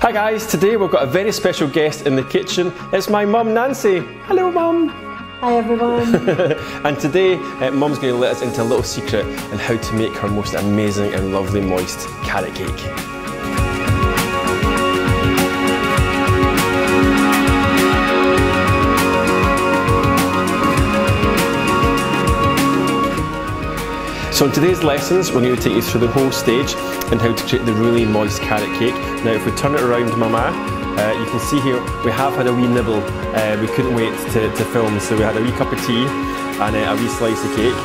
Hi guys, today we've got a very special guest in the kitchen. It's my mum Nancy. Hello mum. Hi everyone. And today mum's going to let us into a little secret on how to make her most amazing and lovely moist carrot cake. So in today's lessons, we're going to take you through the whole stage and how to create the really moist carrot cake. Now if we turn it around Mama, you can see here we have had a wee nibble. We couldn't wait to film, so we had a wee cup of tea and a wee slice of cake.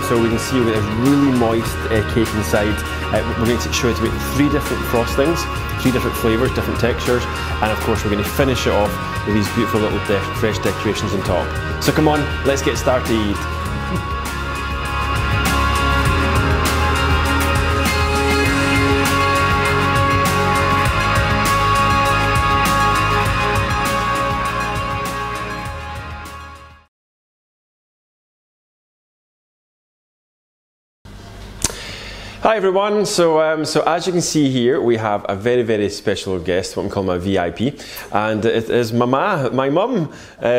So we can see we've got a really moist cake inside. We're going to show you how to make 3 different frostings, 3 different flavours, different textures, and of course we're going to finish it off with these beautiful little fresh decorations on top. So come on, let's get started. Hi everyone, so as you can see here we have a very, very special guest, what I'm calling my VIP, and it is Mama, my mum.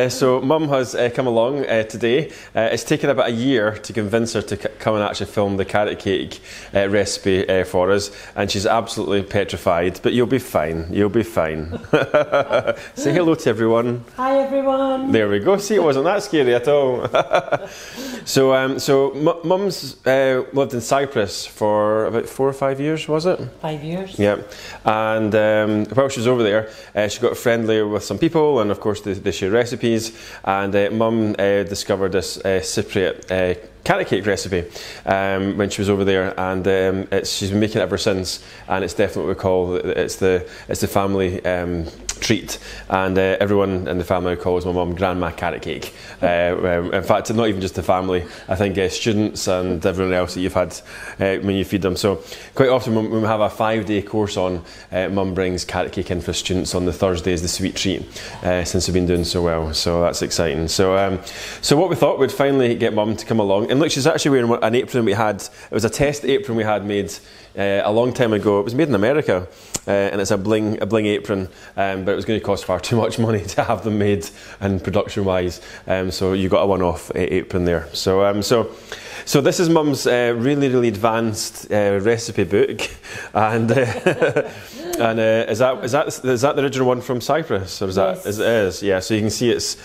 So mum has come along today. It's taken about a year to convince her to come and actually film the carrot cake recipe for us, and she's absolutely petrified, but you'll be fine, you'll be fine. Say hello to everyone. Hi everyone. There we go, see, it wasn't that scary at all. So mum's lived in Cyprus for about 4 or 5 years, was it? 5 years. Yeah, and while she was over there, she got friendly with some people, and of course they share recipes. And Mum discovered this Cypriot carrot cake recipe when she was over there, and she's been making it ever since. And it's definitely what we call it's the family treat, and everyone in the family calls my mum Grandma Carrot Cake. In fact, not even just the family, I think students and everyone else that you've had when you feed them. So quite often when we have a 5-day course on, mum brings carrot cake in for students on the Thursday as the sweet treat, since we've been doing so well, so that's exciting. So what we thought, we'd finally get mum to come along, and look, she's actually wearing an apron we had. It was a test apron we had made a long time ago. It was made in America, and it's a bling apron, but it was going to cost far too much money to have them made and production wise, so you got a one-off apron there. So this is mum's really advanced recipe book, and is that the original one from Cyprus, or is that? Yes. It is, yeah. So you can see it's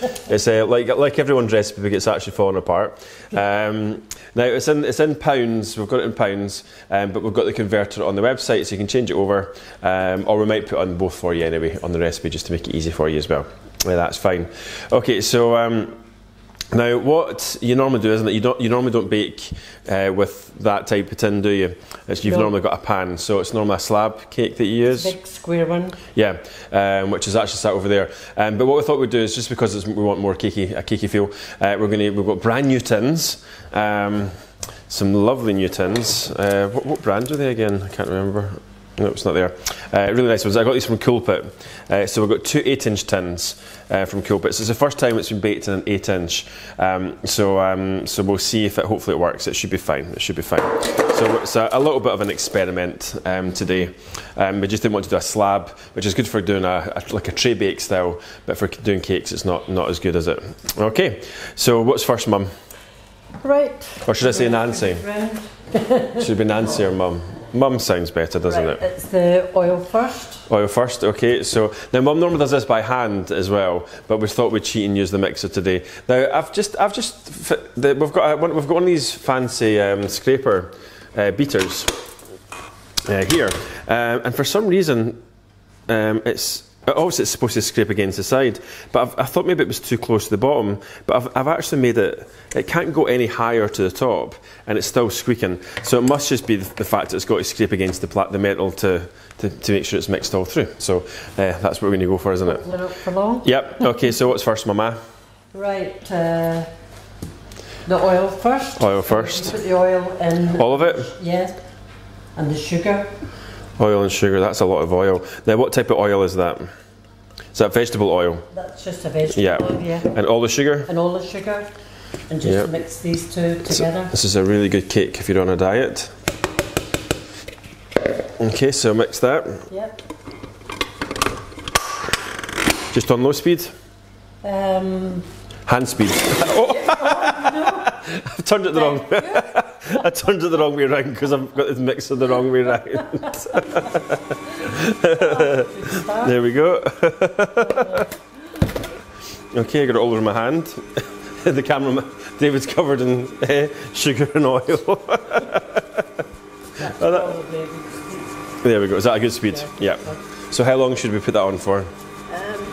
like everyone's recipe book, it's actually falling apart. Now it's in pounds. We've got it in pounds, but we've got the converter on the website, so you can change it over, or we might put on both for you anyway on the recipe, just to make it easy for you as well. Yeah, that's fine. Okay, so. Now, what you normally do, isn't it? You normally don't bake with that type of tin, do you? You've normally got a pan, so it's normally a slab cake that you use. Big square one. Yeah, which is actually sat over there. But what we thought we'd do is, just because we want more cakey feel, we've got brand new tins, some lovely new tins. What brand are they again? I can't remember. No, it's not there. Really nice ones. I got these from Coolpit. So we've got 2 8-inch tins from Coolpit. So it's the first time it's been baked in an 8-inch. So we'll see if hopefully it works. It should be fine. It should be fine. So it's a little bit of an experiment today. We just didn't want to do a slab, which is good for doing like a tray bake style, but for doing cakes, it's not as good, is it? Okay. So what's first, Mum? Right. Or should I say Nancy? Should it be Nancy or Mum? Mum sounds better, doesn't it? It's the oil first. Oil first, okay. So now Mum normally does this by hand as well, but we thought we'd cheat and use the mixer today. Now we've got one of these fancy scraper beaters here, and for some reason obviously it's supposed to scrape against the side, but I thought maybe it was too close to the bottom, but I've actually made it can't go any higher to the top, and it's still squeaking, so it must just be the fact that it's got to scrape against the metal to make sure it's mixed all through. So that's what we're going to go for, isn't it? Hold it up for long. Yep, okay, so what's first, Mama? Right, the oil first. Oil first. Put the oil in. All of it? Yes, and the sugar. Oil and sugar, that's a lot of oil. Now what type of oil is that? Is that vegetable oil? That's just a vegetable oil, yeah. And all the sugar? And all the sugar. And just mix these two together. This is a really good cake if you're on a diet. Okay, so mix that. Yep. Just on low speed? Hand speed. Oh. I've turned it the wrong way. I turned it the wrong way around because I've got the mixer the wrong way around. There we go. Okay, I got it all over my hand. The camera, David's covered in sugar and oil. There we go. Is that a good speed? Yeah. So how long should we put that on for?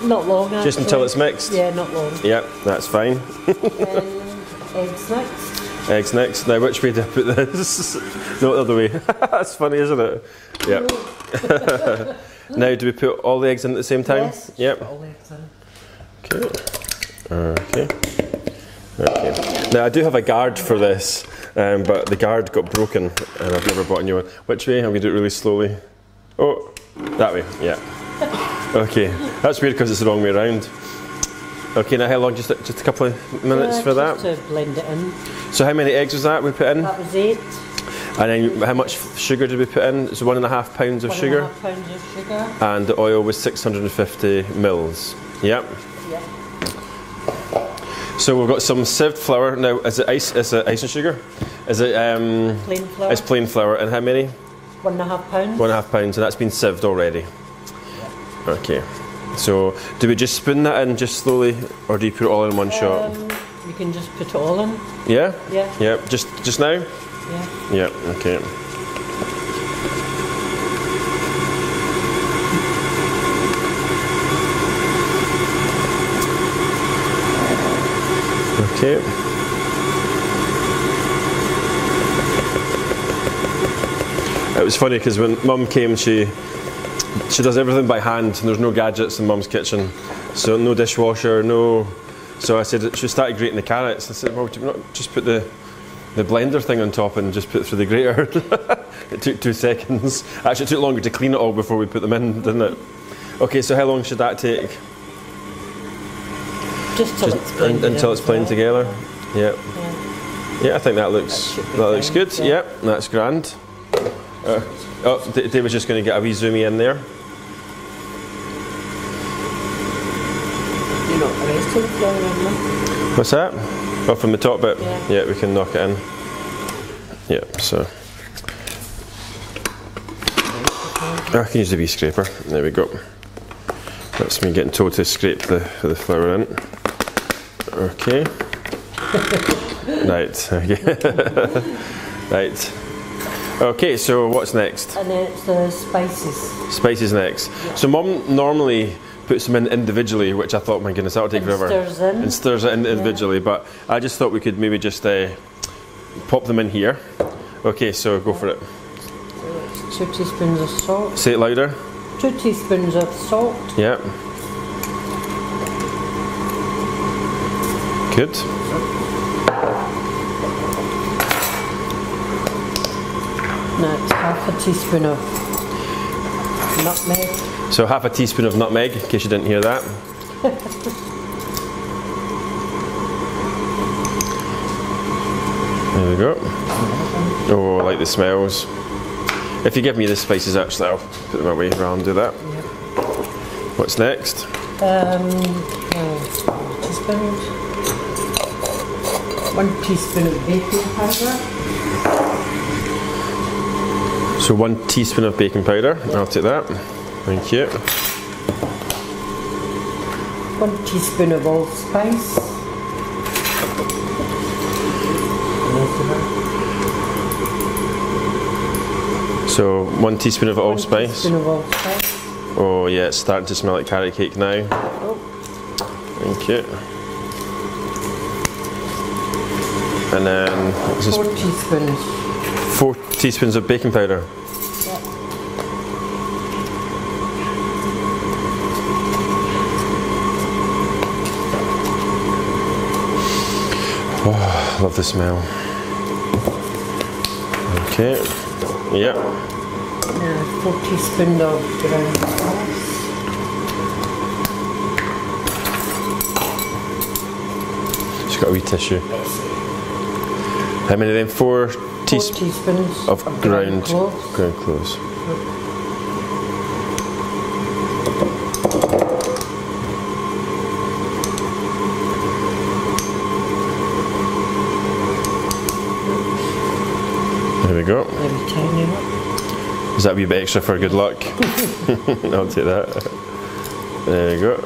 Not long. Just until it's mixed? Yeah, not long. Yeah, that's fine. Eggs next. Eggs next. Now, which way do I put this? No, the other way. That's funny, isn't it? Yeah. Now, do we put all the eggs in at the same time? Yes. Yep. Put all the eggs in. Okay. Okay. Now, I do have a guard for this, but the guard got broken, and I've never bought a new one. Which way? I'm going to do it really slowly. Oh, that way. Yeah. Okay. That's weird because it's the wrong way around. Okay, now how long? Just a couple of minutes for that? Just to blend it in. So how many eggs was that we put in? That was 8. And then how much sugar did we put in? So 1.5 pounds of sugar. 1.5 pounds of sugar. And the oil was 650 mils. Yep. Yeah. So we've got some sieved flour. Now, is it ice? Is it ice and sugar? Is it Plain flour. It's plain flour. And how many? 1.5 pounds. 1.5 pounds, and that's been sieved already. Okay. So do we just spoon that in just slowly, or do you put it all in one shot? You can just put it all in. Yeah. Yeah. Yeah. Just now. Yeah. Yeah. Okay. Okay. It was funny because when Mum came, she does everything by hand, and there's no gadgets in Mum's kitchen, so no dishwasher, no. So I said she started grating the carrots. I said, "Well, do you not just put the blender thing on top and just put it through the grater?" It took 2 seconds. Actually, it took longer to clean it all before we put them in, didn't it? Okay, so how long should that take? Just till it's blended until it's blended together. Yeah. Yeah, I think that looks good. Yeah, that's grand. David's just going to get a wee zoomy in there. You're not the rest of the flour in there. What's that? Oh, from the top bit? Yeah. Yeah, we can knock it in. Yeah, so. I can use the wee scraper. There we go. That's me getting told to scrape the flour in. Okay. Right. Okay. Right. Okay, so what's next? And then it's the spices. Spices next. Yeah. So Mum normally puts them in individually, which I thought, my goodness, that would take forever. And stirs it in individually, but I just thought we could maybe just pop them in here. Okay, so go for it. So 2 teaspoons of salt. Say it louder. 2 teaspoons of salt. Yeah. Good. Now it's half a teaspoon of nutmeg. So half a teaspoon of nutmeg, in case you didn't hear that. There we go. Oh, I like the smells. If you give me the spices, actually, I'll put them away rather than do that. Yep. What's next? Teaspoons. 1 teaspoon of baking powder. So 1 teaspoon of baking powder. I'll take that. Thank you. 1 teaspoon of allspice. So 1 teaspoon of allspice. 1 teaspoon of allspice. Oh yeah, it's starting to smell like carrot cake now. Oh. Thank you. And then 4 teaspoons. 4 teaspoons of baking powder. Yep. Oh, love the smell. Okay. Yep. Now 4 teaspoons of ground sauce. Just got a wee tissue. How many of them? 4 teaspoons of ground cloves. There we go. Maybe tiny one. Is that a wee bit extra for good luck? I'll take that. There we go.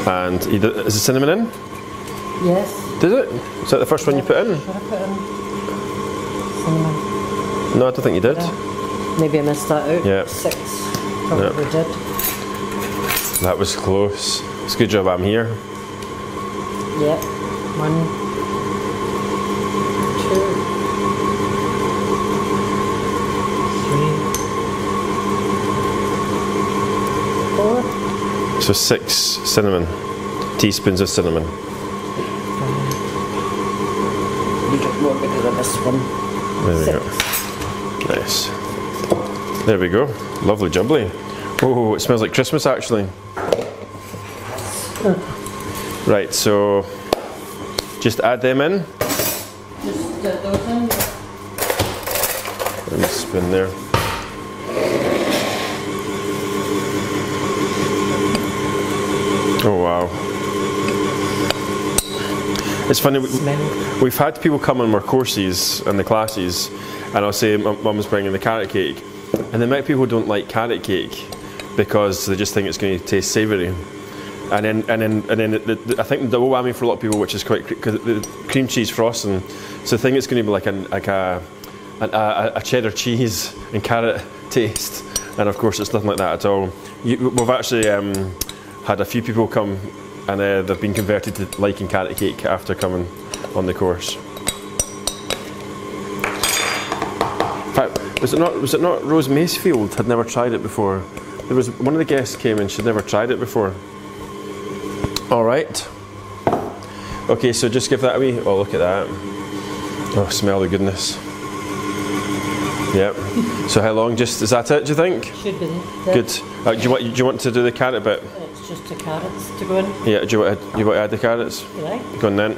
And is the cinnamon in? Yes. Did it? Is that the first one you put in? Should I put in cinnamon? No, I don't think you did. Yeah. Maybe I missed that out. Yeah. 6. Probably did. That was close. It's a good job I'm here. Yep. 1, 2, 3, 4. So 6 cinnamon, teaspoons of cinnamon. You get more because of this one. There we 6. go. Nice. There we go. Lovely jubbly. Oh, it smells like Christmas actually. Right, so just add them in. Just those in. And a spoon there. Oh wow. It's funny, we've had people come on our courses and the classes, and I'll say Mum's bringing the carrot cake, and the amount of people who don't like carrot cake because they just think it's going to taste savoury. And then I think the double whammy for a lot of people, which is quite, because the cream cheese frosting, so I think it's going to be like a cheddar cheese and carrot taste, and of course it's nothing like that at all. We've actually had a few people come and they've been converted to liking carrot cake after coming on the course. In fact, was it not Rose Macefield had never tried it before? There was one of the guests came and she'd never tried it before. All right. Okay, so just give that a wee. Oh, look at that. Oh, smell the goodness. Yep. So how long? Just is that it? Do you think? Should be. Good. Do you want to do the carrot bit? It's just the carrots to go in. Yeah. Do you want to add the carrots? You like? Go on then.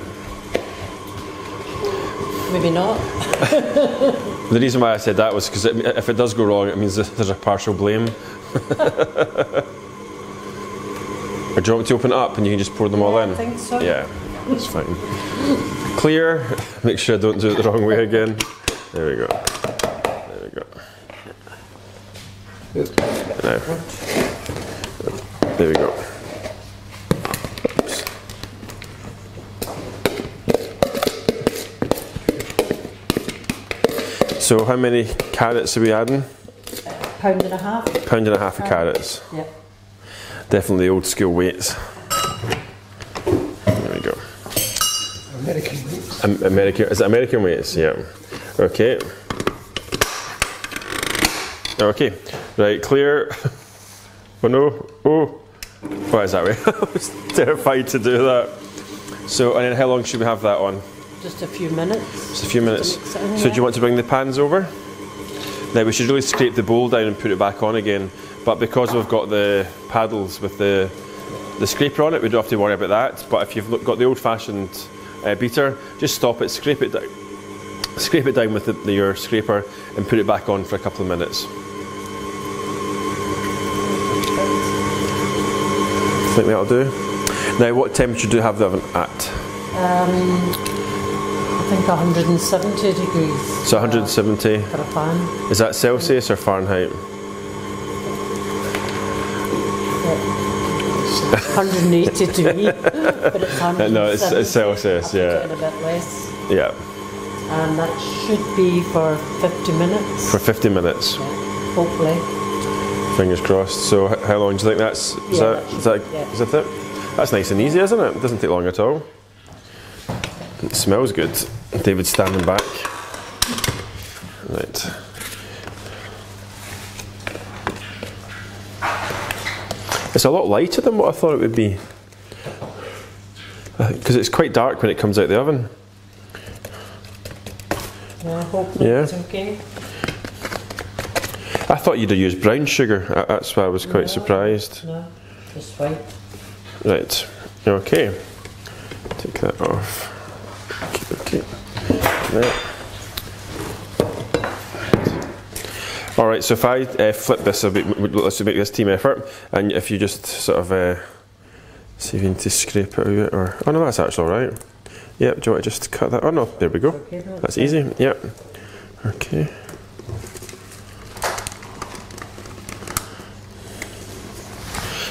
Maybe not. The reason why I said that was because if it does go wrong, it means there's a partial blame. Or do you want me to open it up and you can just pour them all in? I think so. Yeah, that's fine. Clear. Make sure I don't do it the wrong way again. There we go. There we go. Now. There we go. Oops. So how many carrots are we adding? £1.5. £1.5 of carrots. Yep. Definitely the old school weights. There we go. American weights. Is it American weights? Yeah. Okay. Okay. Right, clear. Oh no. Oh. Why is that way? I was terrified to do that. So, and then how long should we have that on? Just a few minutes. Just a few minutes. So do you want to bring the pans over? Now we should really scrape the bowl down and put it back on again, but because we've got the paddles with the scraper on it, we don't have to worry about that. But if you've got the old-fashioned beater, just stop it, scrape it down with your scraper and put it back on for a couple of minutes. I think that'll do. Now what temperature do you have the oven at? I think 170 degrees. So 170. For a fan. Is that Celsius or Fahrenheit? 180 to me, but it's 170. No, it's Celsius, yeah. A bit less. Yeah. And that should be for 50 minutes. For 50 minutes. Yeah, hopefully. Fingers crossed. So how long do you think that's? Is that it? That's nice and easy, isn't it? It doesn't take long at all. It smells good. David's standing back. Right. It's a lot lighter than what I thought it would be. Because it's quite dark when it comes out of the oven. Yeah, hopefully it's okay. I thought you'd have used brown sugar. That's why I was quite surprised. No, just white. Right. Okay. Take that off. Okay. There. All right. So if I flip this a bit, let's make this team effort, and if you just sort of see if you need to scrape it out, or oh no, that's actually all right. Yep, do you want to just cut that? Oh no, there we go. Okay, no, That's easy, yep. Okay.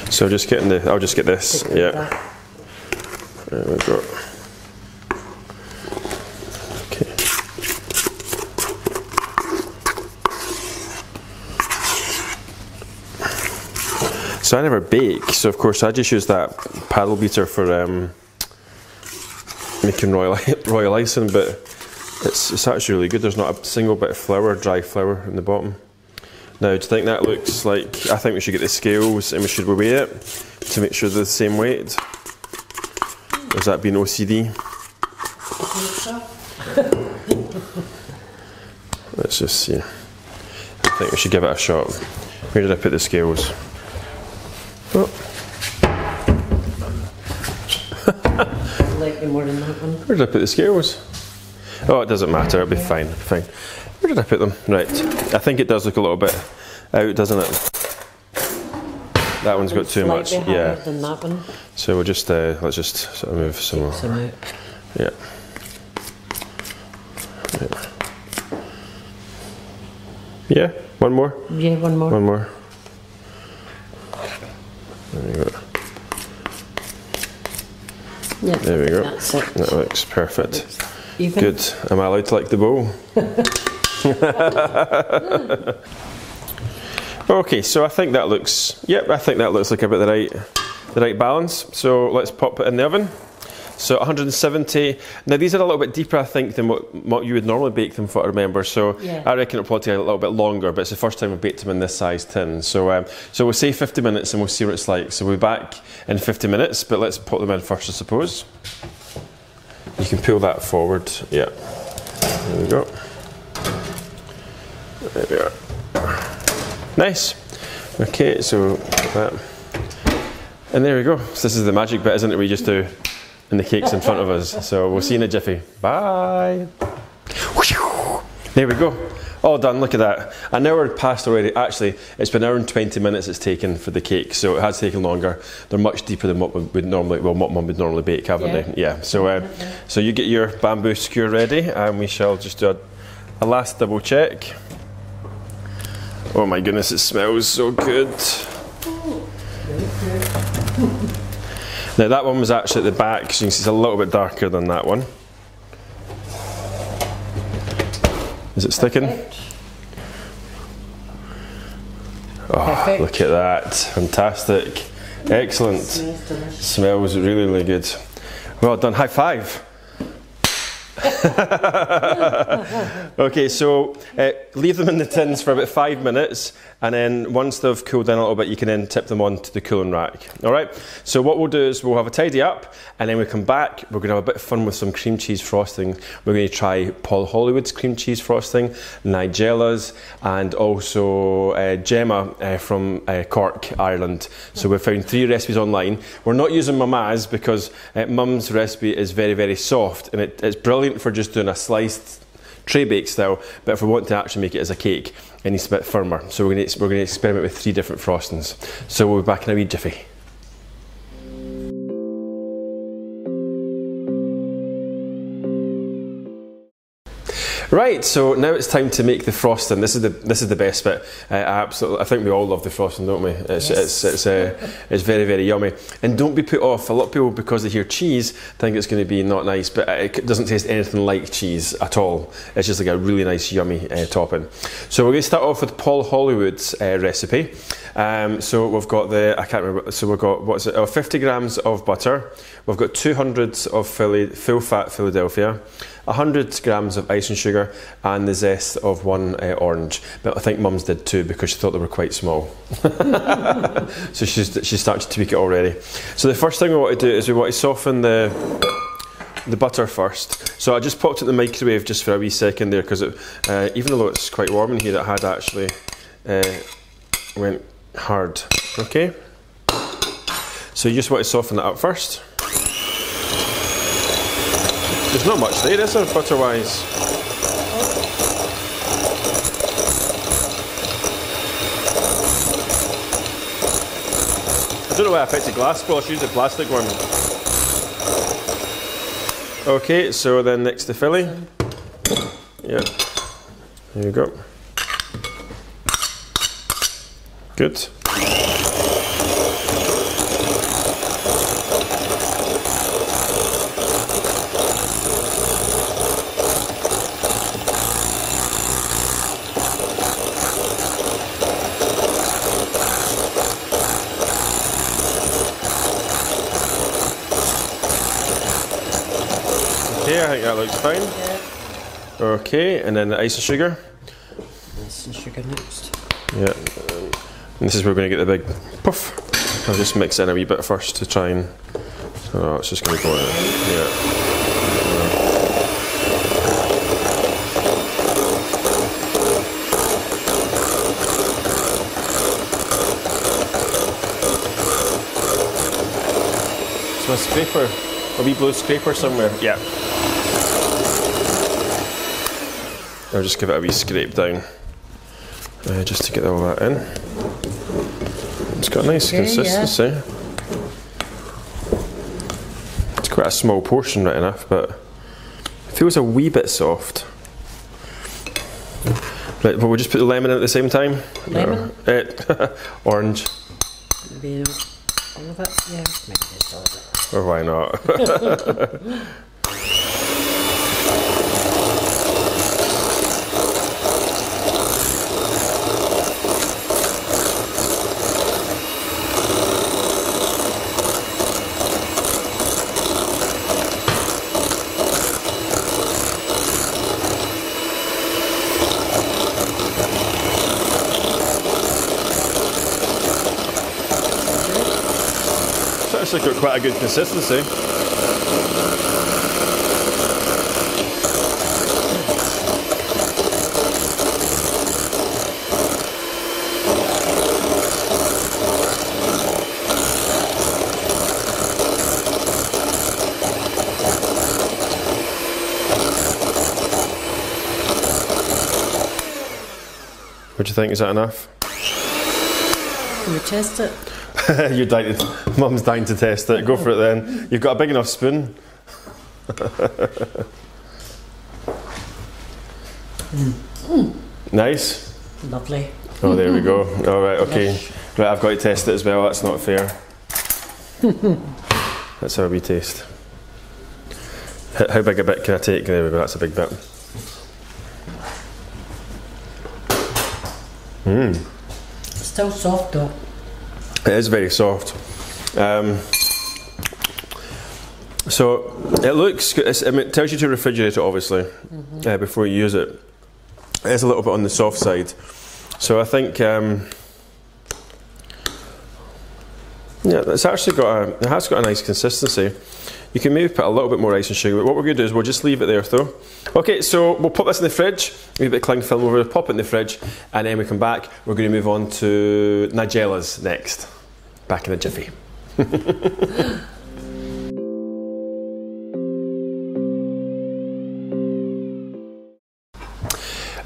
So just getting the, I'll just get this, yeah. There we go. Okay. So I never bake, so of course I just use that paddle beater for making royal icing, but it's actually really good. There's not a single bit of flour, dry flour in the bottom. Now, do you think that looks like, I think we should get the scales and we should weigh it to make sure they're the same weight. Or is that being OCD? Let's just see. I think we should give it a shot. Where did I put the scales? Oh. Slightly more than that one. Where did I put the scales? Oh, it doesn't matter, it'll be fine, fine. Where did I put them? Right, I think it does look a little bit out, doesn't it? That one's got too much, yeah. Than that one. So we'll just, let's just sort of move some more. Some out. Yeah. Yeah. Yeah, one more? Yeah, one more. One more. There we go. Yeah, There we go. that's it. That looks perfect. Even. Good. Am I allowed to like the bowl? Okay, so I think that looks, yep, I think that looks like about the right balance. So let's pop it in the oven. So 170. Now these are a little bit deeper, I think, than what you would normally bake them for, I remember. So yeah. I reckon it'll probably take a little bit longer, but it's the first time we've baked them in this size tin. So so we'll say 50 minutes and we'll see what it's like. So we'll be back in 50 minutes, but let's pop them in first, I suppose. You can pull that forward, yeah. There we go. There we are. Nice. Okay, so that. And there we go. So this is the magic bit, isn't it? We just do, and the cake's in front of us. So we'll see you in a jiffy. Bye. There we go. All done, look at that. An hour passed already. Actually, it's been an hour and 20 minutes it's taken for the cake, so it has taken longer. They're much deeper than what would normally, well, what Mum would normally bake, haven't they? Yeah. So, so you get your bamboo skewer ready, and we shall just do a last double check. Oh my goodness, it smells so good. Now that one was actually at the back, so you can see it's a little bit darker than that one. Is it sticking? Oh, perfect. Look at that. Fantastic. Excellent. Smells really, really good. Well done. High five. Okay, so leave them in the tins for about 5 minutes, and then once they've cooled down a little bit, you can then tip them onto the cooling rack. All right, so what we'll do is we'll have a tidy up, and then we come back. We're going to have a bit of fun with some cream cheese frosting. We're going to try Paul Hollywood's cream cheese frosting, Nigella's, and also Gemma from Cork, Ireland. So we've found 3 recipes online. We're not using Mama's because Mum's recipe is very, very soft, and it's brilliant for just doing a sliced tray bake style, but if we want to actually make it as a cake, it needs a bit firmer. So we're going to experiment with 3 different frostings. So we'll be back in a wee jiffy. Right, so now it's time to make the frosting. This is the best bit. I think we all love the frosting, don't we? It's very, very yummy. And don't be put off. A lot of people, because they hear cheese, think it's going to be not nice, but it doesn't taste anything like cheese at all. It's just like a really nice, yummy topping. So we're going to start off with Paul Hollywood's recipe. So we've got I can't remember. So we've got 50 grams of butter. We've got 200 of full-fat Philadelphia, 100 grams of icing sugar, and the zest of 1 orange. But I think Mum's did 2 because she thought they were quite small. So she's starting to tweak it already. So the first thing we want to do is we want to soften the butter first. So I just popped it in the microwave just for a wee second there, because even though it's quite warm in here, it had actually went hard. Okay. So you just want to soften it up first. There's not much there, is there, butter-wise? I don't know why I picked a glass bowl, I should use the plastic one. Okay, so then next to Philly. Yeah. There you go. Good. Okay, I think that looks fine. Yeah. Okay, and then the ice and sugar. Ice and sugar next. Yeah. And this is where we're going to get the big puff. I'll just mix in a wee bit first to try and. Oh, it's just going to go in. Yeah. So a scraper, a wee blue scraper somewhere. Yeah. I'll just give it a wee scrape down, just to get all that in. It's got a nice consistency. Yeah. It's quite a small portion, right enough, but it feels a wee bit soft. Right, but we'll just put the lemon in at the same time. Lemon? Orange. Maybe all of it? Yeah, maybe just all of it. Or why not? It's actually got quite a good consistency. What do you think? Is that enough? Can we test it? You're dying to, Mum's dying to test it. Go for it then. You've got a big enough spoon. Nice. Lovely. Oh, there we go. All right, okay. Right, I've got to test it as well. That's not fair. That's how we taste. How big a bit can I take? There we go. That's a big bit. Still soft though. It is very soft. So it looks good. It tells you to refrigerate it, obviously, before you use it. It is a little bit on the soft side. So I think, yeah, it's actually it has got a nice consistency. You can maybe put a little bit more ice and sugar, but what we're going to do is we'll just leave it there though. Okay, so we'll pop this in the fridge, maybe a bit of cling film over, pop it in the fridge, and then we come back. We're going to move on to Nigella's next. Back in a jiffy.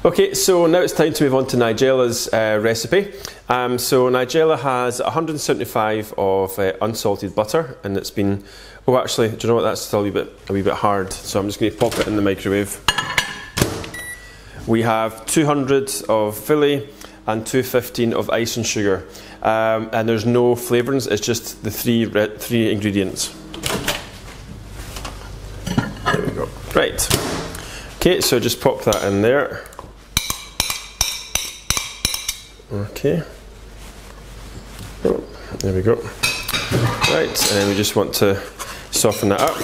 Okay, so now it's time to move on to Nigella's recipe. So Nigella has 175 of unsalted butter, and it's been, oh actually, do you know what, that's still a wee bit hard, so I'm just going to pop it in the microwave. We have 200 of Philly and 215 of ice and sugar, and there's no flavourings, it's just the three ingredients. There we go. Right. Okay, so just pop that in there. Okay. Oh, there we go. Right, and then we just want to soften that up.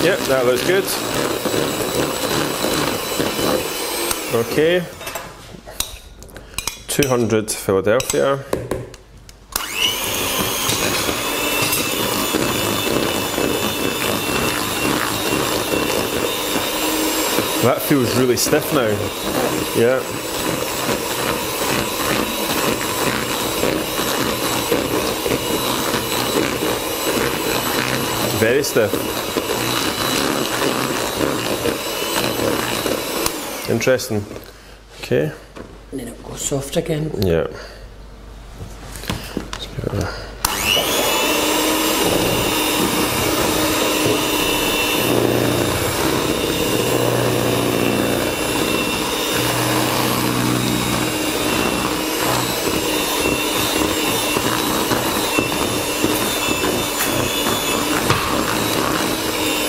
Yep, that looks good. Okay. 200 Philadelphia. That feels really stiff now. Yeah. Very stiff. Interesting. Okay. And then it'll go soft again. Yeah. Let's give it a...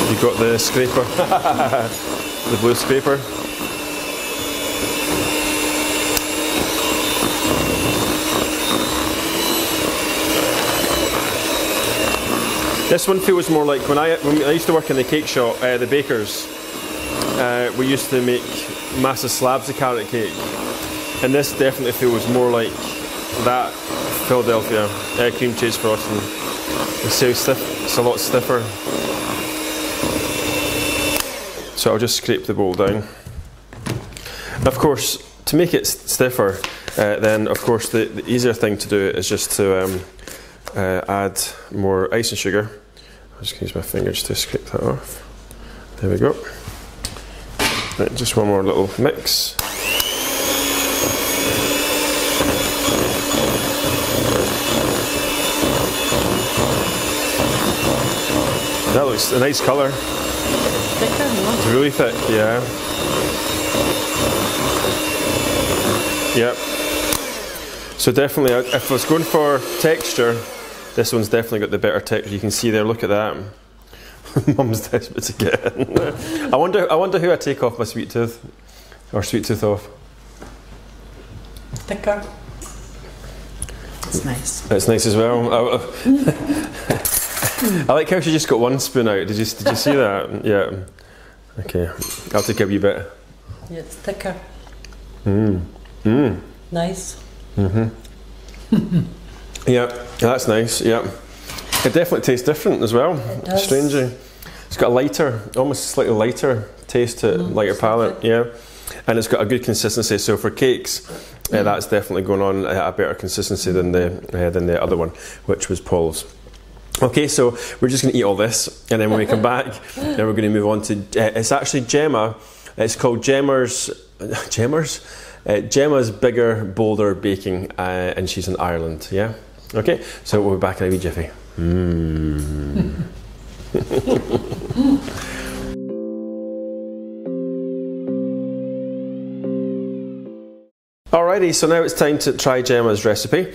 You've got the scraper, the blue scraper. This one feels more like when I used to work in the cake shop, the bakers. We used to make massive slabs of carrot cake, and this definitely feels more like that Philadelphia cream cheese frosting. It's so stiff. It's a lot stiffer. So I'll just scrape the bowl down. Of course, to make it stiffer, then of course the easier thing to do is just to add more icing sugar. I'll just use my fingers to scrape that off. There we go. Right, just one more little mix. That looks a nice colour. It's really thick, yeah. Yep. So definitely, if I was going for texture, this one's definitely got the better texture. You can see there, look at that. Mum's desperate to get in. I wonder who I take off my sweet tooth, or sweet tooth off. Thicker. It's nice. It's nice as well. I like how she just got one spoon out. Did you see that? Yeah. Okay. I'll take a wee bit. Yeah, it's thicker. Nice. Yeah, that's nice. Yeah. It definitely tastes different as well. It does. Strangely. It's got a lighter, almost slightly lighter taste to it, lighter palate. Yeah. And it's got a good consistency. So for cakes, that's definitely going on a better consistency than the other one, which was Paul's. Okay, so we're just going to eat all this, and then when we come back, then we're going to move on to, it's actually Gemma, it's called Gemma's Bigger, Bolder Baking, and she's in Ireland, yeah? Okay, so we'll be back in a wee jiffy. Alrighty, so now it's time to try Gemma's recipe.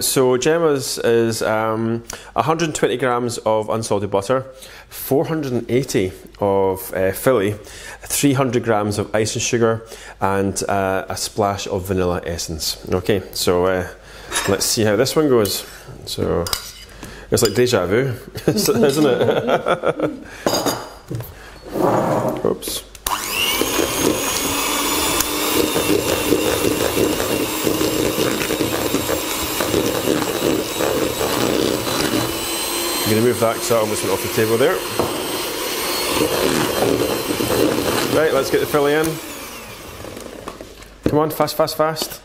So Gemma's is 120 grams of unsalted butter, 480 of Philly, 300 grams of icing sugar, and a splash of vanilla essence. Okay, so let's see how this one goes. So it's like deja vu, isn't it? Oops. I'm going to move that because that almost went off the table there. Right, let's get the Philly in. Come on, fast, fast, fast.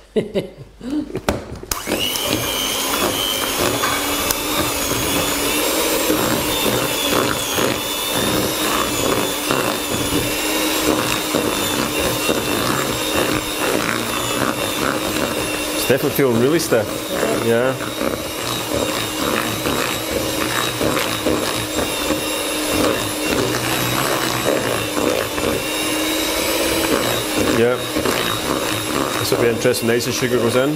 It's definitely feeling really stiff. Yeah. Yeah, this will be interesting. Nice as sugar goes in.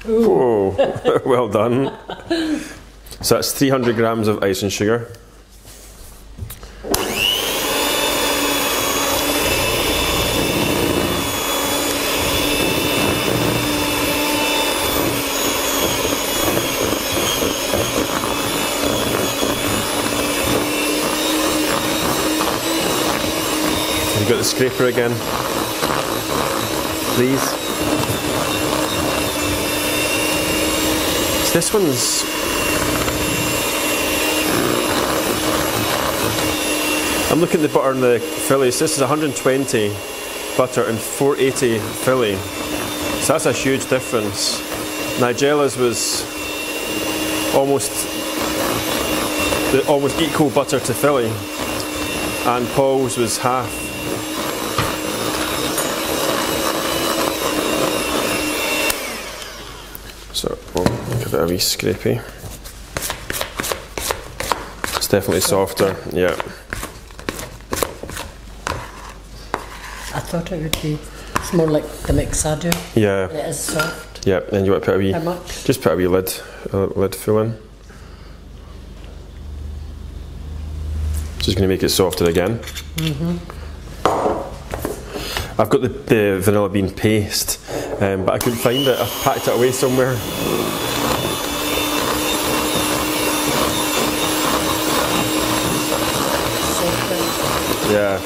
Whoa, well done. So that's 300 grams of icing sugar. You've got the scraper again, please. So this one's, I'm looking at the butter and the Philly. So this is 120 butter and 480 Philly. So that's a huge difference. Nigella's was almost equal butter to Philly. and Paul's was half. So we'll give it a wee scrapey. It's definitely softer, yeah. I thought it would be. It's more like the mix I do. Yeah. It is soft. Yeah, and you want to put a wee. How much? Just put a wee lid full in. Just going to make it softer again. I've got the vanilla bean paste, but I couldn't find it. I've packed it away somewhere. Yeah.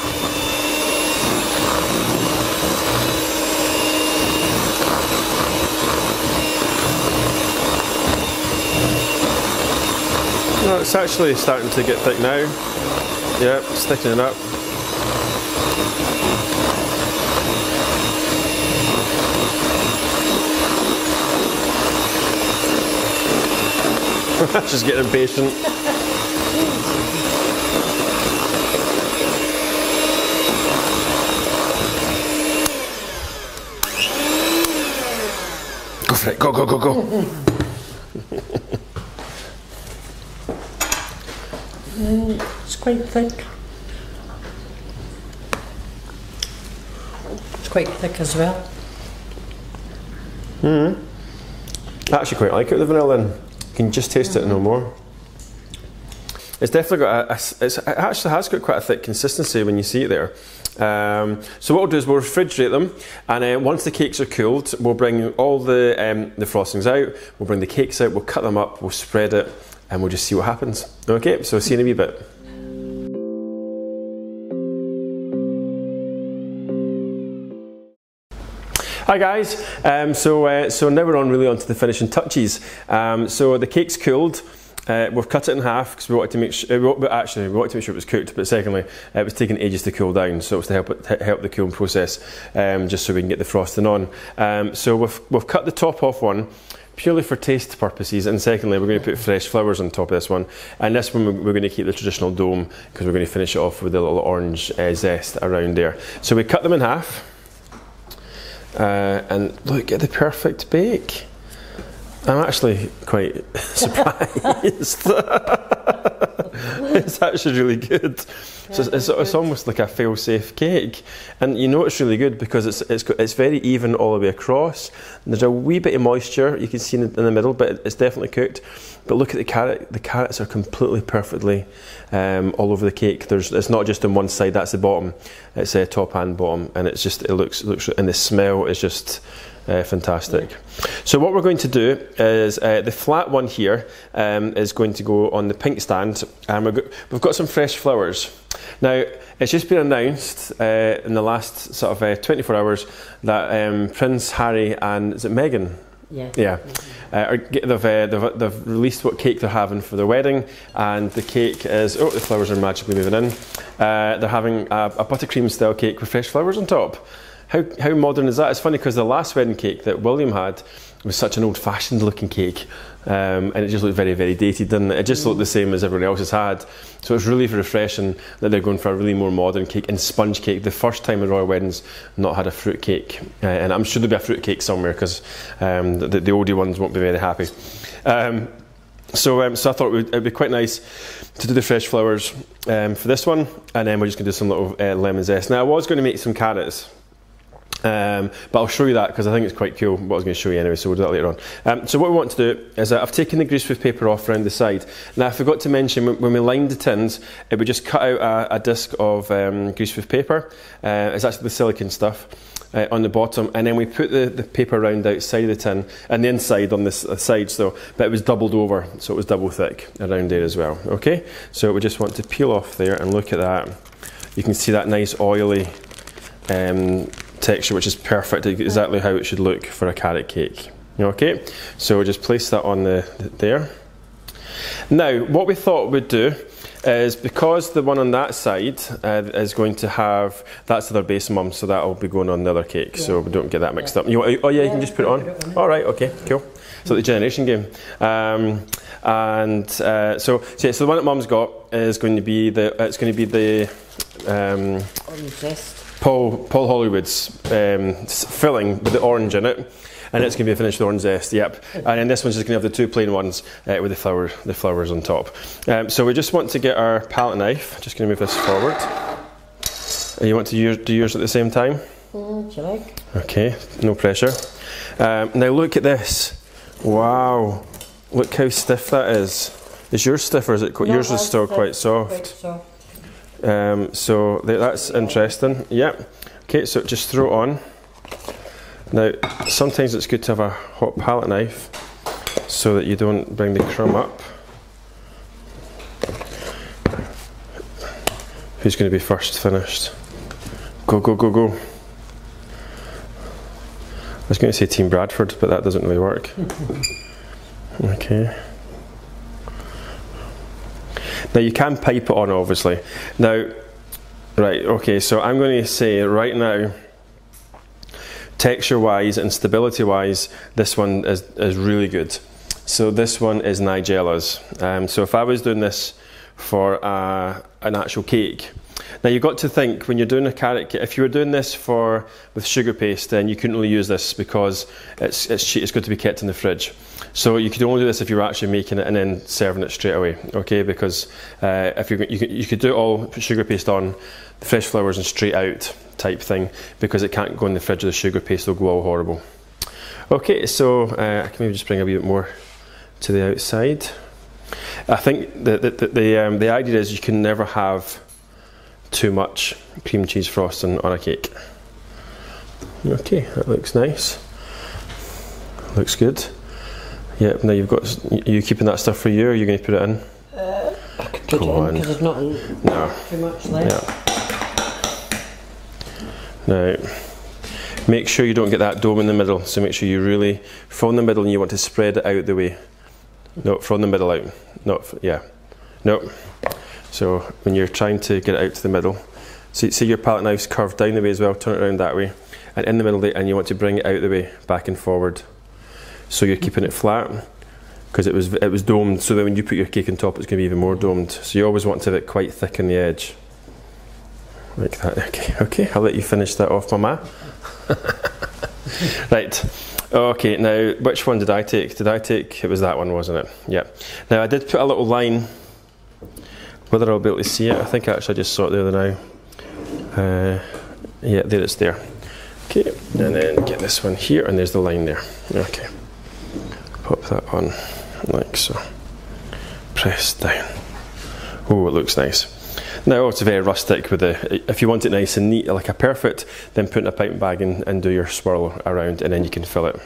No, it's actually starting to get thick now. Yeah, it's thickening up. Just getting impatient. Go for it, go, go, go, go. It's quite thick. It's quite thick as well. I actually quite like it with the vanilla in. You can just taste it no more. It's definitely got it actually has got quite a thick consistency when you see it there. So what we'll do is we'll refrigerate them, and once the cakes are cooled, we'll bring all the frostings out, we'll bring the cakes out, we'll cut them up, we'll spread it, and we'll just see what happens. Okay, so see you in a wee bit. Hi guys, so now we're really on to the finishing touches. So the cake's cooled. We've cut it in half because we wanted to make sure. We wanted to make sure it was cooked. But secondly, it was taking ages to cool down, so it was to help the cooling process, just so we can get the frosting on. So we've cut the top off one purely for taste purposes, and secondly, we're going to put fresh flowers on top of this one. And this one we're going to keep the traditional dome because we're going to finish it off with a little orange zest around there. So we cut them in half, and look at the perfect bake. I'm actually quite surprised. It's actually really good. So it's almost like a fail-safe cake, and you know it's really good because it's very even all the way across. There's a wee bit of moisture you can see in the middle, but it's definitely cooked. But look at the carrot. The carrots are completely perfectly all over the cake. It's not just on one side. That's the bottom. It's top and bottom, and it looks, and the smell is just. Fantastic. So what we're going to do is the flat one here is going to go on the pink stand, and we've got some fresh flowers. Now it's just been announced in the last sort of 24 hours that Prince Harry and is it Meghan? Yeah. They've released what cake they're having for their wedding, and the cake is the flowers are magically moving in. They're having a buttercream style cake with fresh flowers on top. How modern is that? It's funny because the last wedding cake that William had was such an old-fashioned looking cake, and it just looked very, very dated, didn't it? It just looked the same as everyone else has had. So it's really refreshing that they're going for a really more modern cake and sponge cake. The first time in royal weddings not had a fruit cake, and I'm sure there'll be a fruit cake somewhere because the oldie ones won't be very happy. So I thought it'd be quite nice to do the fresh flowers for this one, and then we're just going to do some little lemon zest. Now I was going to make some carrots. But I'll show you that because I think it's quite cool what I was going to show you anyway, so we'll do that later on. So what we want to do is I've taken the greaseproof paper off around the side. Now I forgot to mention when we lined the tins, we just cut out a disc of greaseproof paper. It's actually the silicone stuff on the bottom, and then we put the paper around outside of the tin and the inside on the sides though, but it was doubled over, so it was double thick around there as well. Okay, so we just want to peel off there and look at that. You can see that nice oily texture, which is perfect, exactly how it should look for a carrot cake. Okay, so we'll just place that on there. Now what we thought we'd do is because the one on that side is going to have, that's the other base mum, so that'll be going on the other cake, so we don't get that mixed up. Oh yeah, you can just put it on. All right, okay, cool. So the generation game. So the one that mum's got is going to be the Orange zest. Paul Hollywood's filling with the orange in it, and it's going to be finished with orange zest. Yep. And then this one's just going to have the two plain ones with the flowers on top. So we just want to get our palette knife. Just going to move this forward. And you want to do yours at the same time? If you like. Okay, no pressure. Now look at this. Wow, look how stiff that is. Is yours stiff or is it? Yours is still quite soft. Quite soft. So that's interesting. Yep. Okay, so just throw it on. Now, sometimes it's good to have a hot palette knife so that you don't bring the crumb up. Who's going to be first finished? Go, go, go, go. I was going to say Team Bradford, but that doesn't really work. Okay. Now you can pipe it on, obviously. Now, right, okay, so I'm going to say right now, texture-wise and stability-wise, this one is really good. So this one is Nigella's. So if I was doing this for an actual cake, now you've got to think when you're doing a carrot cake, if you were doing this with sugar paste, then you couldn't really use this because it's got to be kept in the fridge. So you could only do this if you were actually making it and then serving it straight away, okay? Because if you could do it all, put sugar paste on, the fresh flowers and straight out type thing, because it can't go in the fridge with the sugar paste, it'll go all horrible. Okay, so I can maybe just bring a wee bit more to the outside. I think the idea is you can never have too much cream cheese frosting on a cake. Okay, that looks nice. Looks good. Yep, now you've got, are you keeping that stuff for you or are you going to put it in? I could put it in because there's not too much left. Yeah. Now, make sure you don't get that dome in the middle, so make sure you really, from the middle and you want to spread it out the way. No, from the middle out. No. So when you're trying to get it out to the middle, so see your palette knife's curved down the way as well, turn it around that way, and in the middle and you want to bring it out the way, back and forward. So you're keeping it flat, because it was domed, so that when you put your cake on top it's going to be even more domed. So you always want to have it quite thick on the edge. Like that. Okay, I'll let you finish that off, Mama. Right. Okay, now which one did I take? It was that one, wasn't it? Yeah. Now I did put a little line. Whether I'll be able to see it, I think actually I just saw it the other now. Yeah, there it's there. Okay, and then get this one here, and there's the line there. Okay. Pop that on, like so. Press down. Oh, it looks nice. Now it's very rustic with if you want it nice and neat, like a perfect, then put in a piping bag and do your swirl around, and then you can fill it.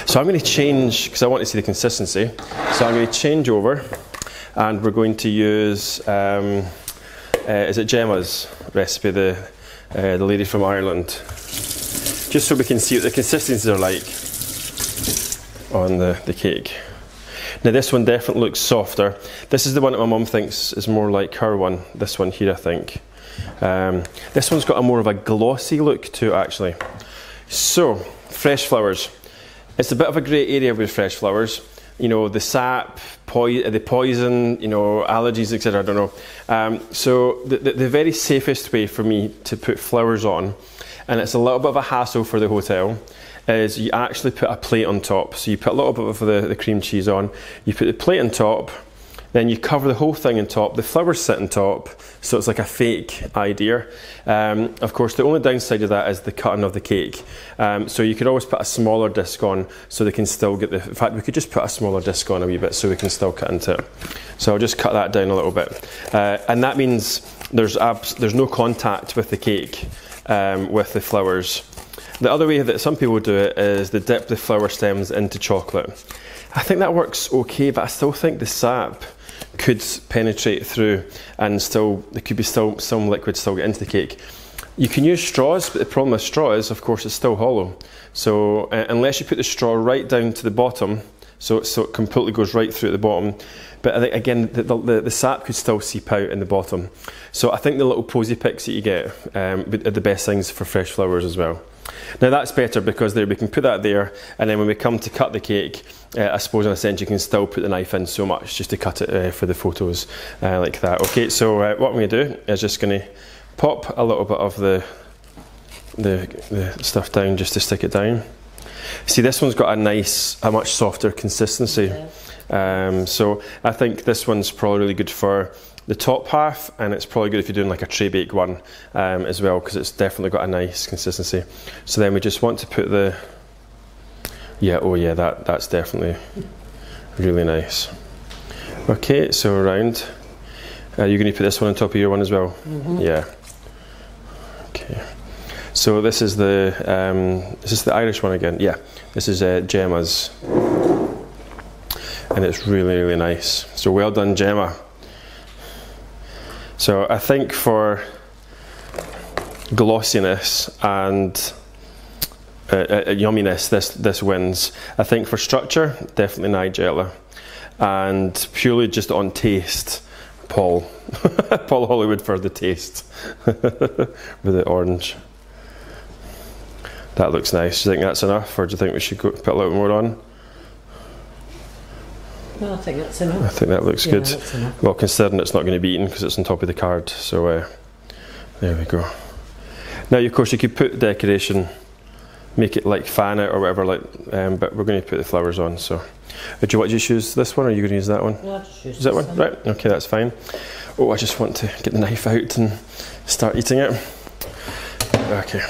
So I'm going to change, because I want to see the consistency, so I'm going to change over, and we're going to use, is it Gemma's recipe, the lady from Ireland, just so we can see what the consistencies are like on the cake. Now this one definitely looks softer. This is the one that my mum thinks is more like her one, this one here I think. This one's got a more of a glossy look to it actually. So, fresh flowers. It's a bit of a grey area with fresh flowers. You know, the sap, the poison, you know, allergies, etc. I don't know. So the very safest way for me to put flowers on, and it's a little bit of a hassle for the hotel, is you actually put a plate on top. So you put a little bit of the cream cheese on, you put the plate on top, then you cover the whole thing on top, the flowers sit on top, so it's like a fake idea. Of course, the only downside of that is the cutting of the cake. So you could always put a smaller disc on so they can still get in fact, we could just put a smaller disc on a wee bit so we can still cut into it. So I'll just cut that down a little bit. And that means there's no contact with the cake with the flowers. The other way that some people do it is they dip the flower stems into chocolate. I think that works okay, but I still think the sap could penetrate through and there could be still some liquid still get into the cake. You can use straws, but the problem with straw is, of course, it's still hollow. So unless you put the straw right down to the bottom, so it completely goes right through at the bottom. But I think, again, the sap could still seep out in the bottom. So I think the little posy picks that you get are the best things for fresh flowers as well. Now that's better because we can put that there, and then when we come to cut the cake, I suppose in a sense you can still put the knife in so much just to cut it for the photos like that. Okay, so what I'm going to do is just going to pop a little bit of the stuff down just to stick it down. See, this one's got a much softer consistency. So I think this one's probably really good for the top half, and it's probably good if you're doing like a tray bake one as well, because it's definitely got a nice consistency. So then we just want to put that's definitely really nice. Okay, so around. You're going to put this one on top of your one as well? Mm-hmm. Yeah. Okay. So this is the Irish one again? Yeah. This is Gemma's. And it's really, really nice. So well done, Gemma. So I think for glossiness and yumminess, this wins. I think for structure, definitely Nigella. And purely just on taste, Paul. Paul Hollywood for the taste. With the orange. That looks nice. Do you think that's enough, or do you think we should put a little more on? No, I think that's enough. I think that looks good. Well, considering it's not going to be eaten because it's on top of the card. So there we go. Now, of course, you could put decoration, make it like fan it or whatever, but we're going to put the flowers on. So, do you want to just use this one, or are you going to use that one? No, I'll just use that one. Right. Okay, that's fine. Oh, I just want to get the knife out and start eating it. Okay.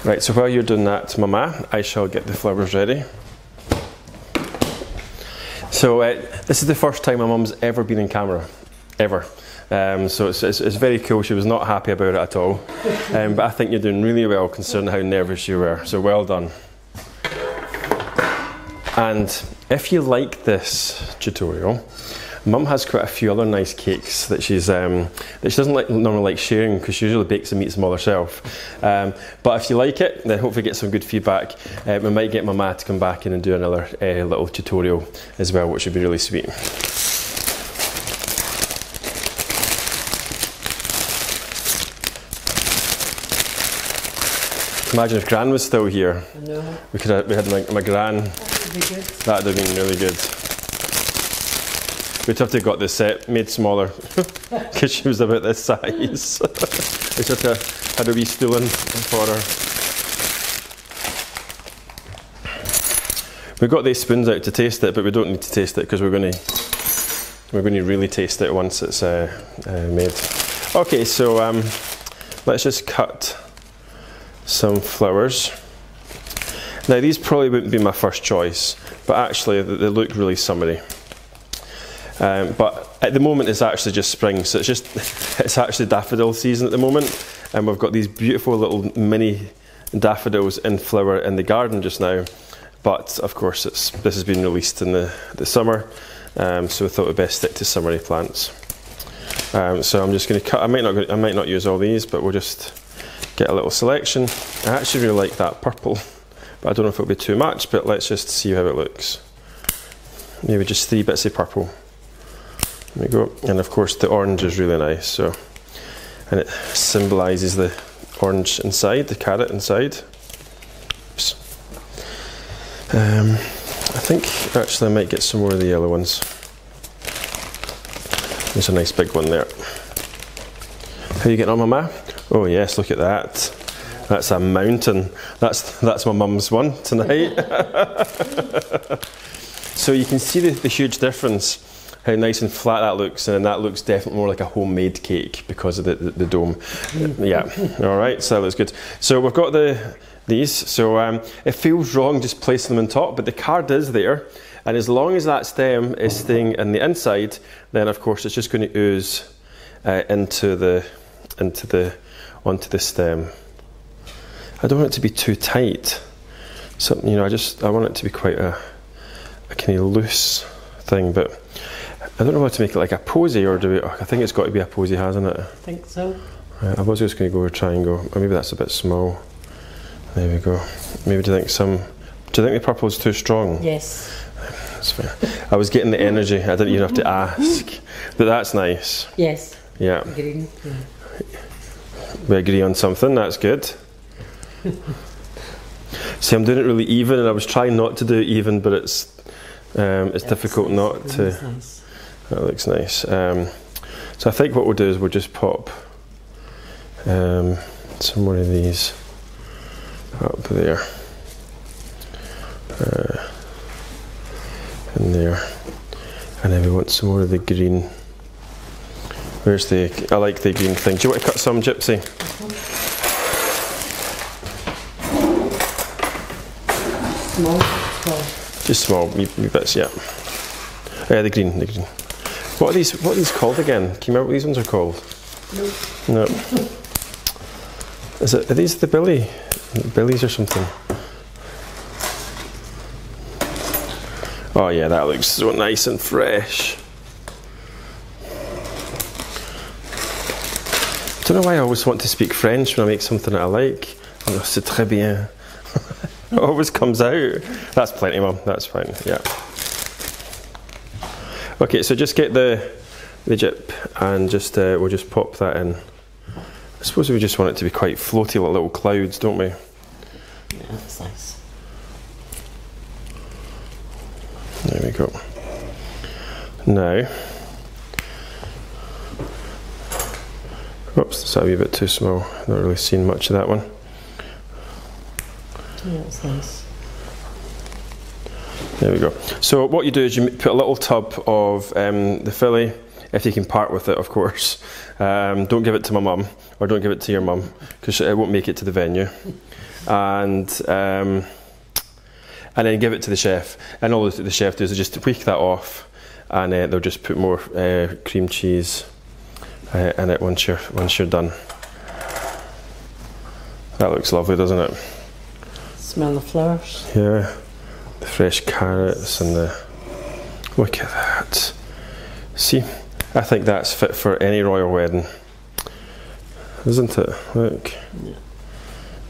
Right. So while you're doing that, Mama, I shall get the flowers ready. So this is the first time my mum's ever been in camera, ever. So it's very cool. She was not happy about it at all. But I think you're doing really well considering how nervous you were. So well done. And if you like this tutorial, Mum has quite a few other nice cakes that she doesn't normally like sharing, because she usually bakes and eats them all herself. But if you like it, then hopefully get some good feedback. We might get Mama to come back in and do another little tutorial as well, which would be really sweet. Imagine if Gran was still here. I know. We had my Gran. That would be good. That would have been really good. We'd have to have got the set made smaller because she was about this size. We should have had a wee stool in for her. We've got these spoons out to taste it, but we don't need to taste it because we're going to really taste it once it's made. Okay, so let's just cut some flowers. Now these probably wouldn't be my first choice, but actually they look really summery. But at the moment it's actually just spring, so it's actually daffodil season at the moment, and we've got these beautiful little mini daffodils in flower in the garden just now. But of course this has been released in the summer, so we thought we'd best stick to summery plants. So I'm just going to cut. I might not use all these, but we'll just get a little selection. I actually really like that purple, but I don't know if it'll be too much, but let's just see how it looks. Maybe just 3 bits of purple. There we go. And of course the orange is really nice, and it symbolises the orange inside, the carrot inside. Oops. I think actually I might get some more of the yellow ones. There's a nice big one there. How are you getting on, Mama? Oh yes, look at that. That's a mountain. That's my mum's one tonight. So you can see the huge difference, how nice and flat that looks, and that looks definitely more like a homemade cake because of the dome. Yeah, all right, so that looks good. So we've got these, so it feels wrong just placing them on top, but the card is there, and as long as that stem is staying in the inside, then of course it's just going to ooze onto the stem. I don't want it to be too tight. So I want it to be quite a kind of loose thing, but I don't know how to make it like a posy, or I think it's got to be a posy, hasn't it? I think so. I was just going to go with a triangle, or maybe that's a bit small. There we go. Maybe do you think the purple is too strong? Yes. that's fine. I was getting the energy. I didn't even have to ask. But that's nice. Yes. Yeah. Green. Yeah. We agree on something. That's good. See, I'm doing it really even, and I was trying not to do it even, but it's difficult not to. Nice. That looks nice. So I think what we'll do is we'll just pop some more of these up there, and there, and then we want some more of the green. Where's the? I like the green thing. Do you want to cut some, Gypsy? Small. Just small, wee bits, yeah. The green. What are these called again? Can you remember what these ones are called? No. Are these the billies or something? Oh yeah, that looks so nice and fresh. I don't know why I always want to speak French when I make something that I like. Oh, c'est très bien. It always comes out. That's plenty, Mum. That's fine. Yeah. Okay, so just get the gyp and just we'll just pop that in. I suppose we just want it to be quite floaty, like little clouds, don't we? Yeah, that's nice. There we go. Now, oops, that's a wee bit too small. Not really seen much of that one. Yeah, that's nice. There we go. So what you do is you put a little tub of the filly, if you can part with it, of course. Don't give it to my mum, or don't give it to your mum, because it won't make it to the venue. And then give it to the chef. And all the chef does is just tweak that off, and they'll just put more cream cheese in it once you're done. That looks lovely, doesn't it? Smell the flowers. Yeah, the fresh carrots and the. Look at that. See, I think that's fit for any royal wedding, isn't it? Look. Yeah.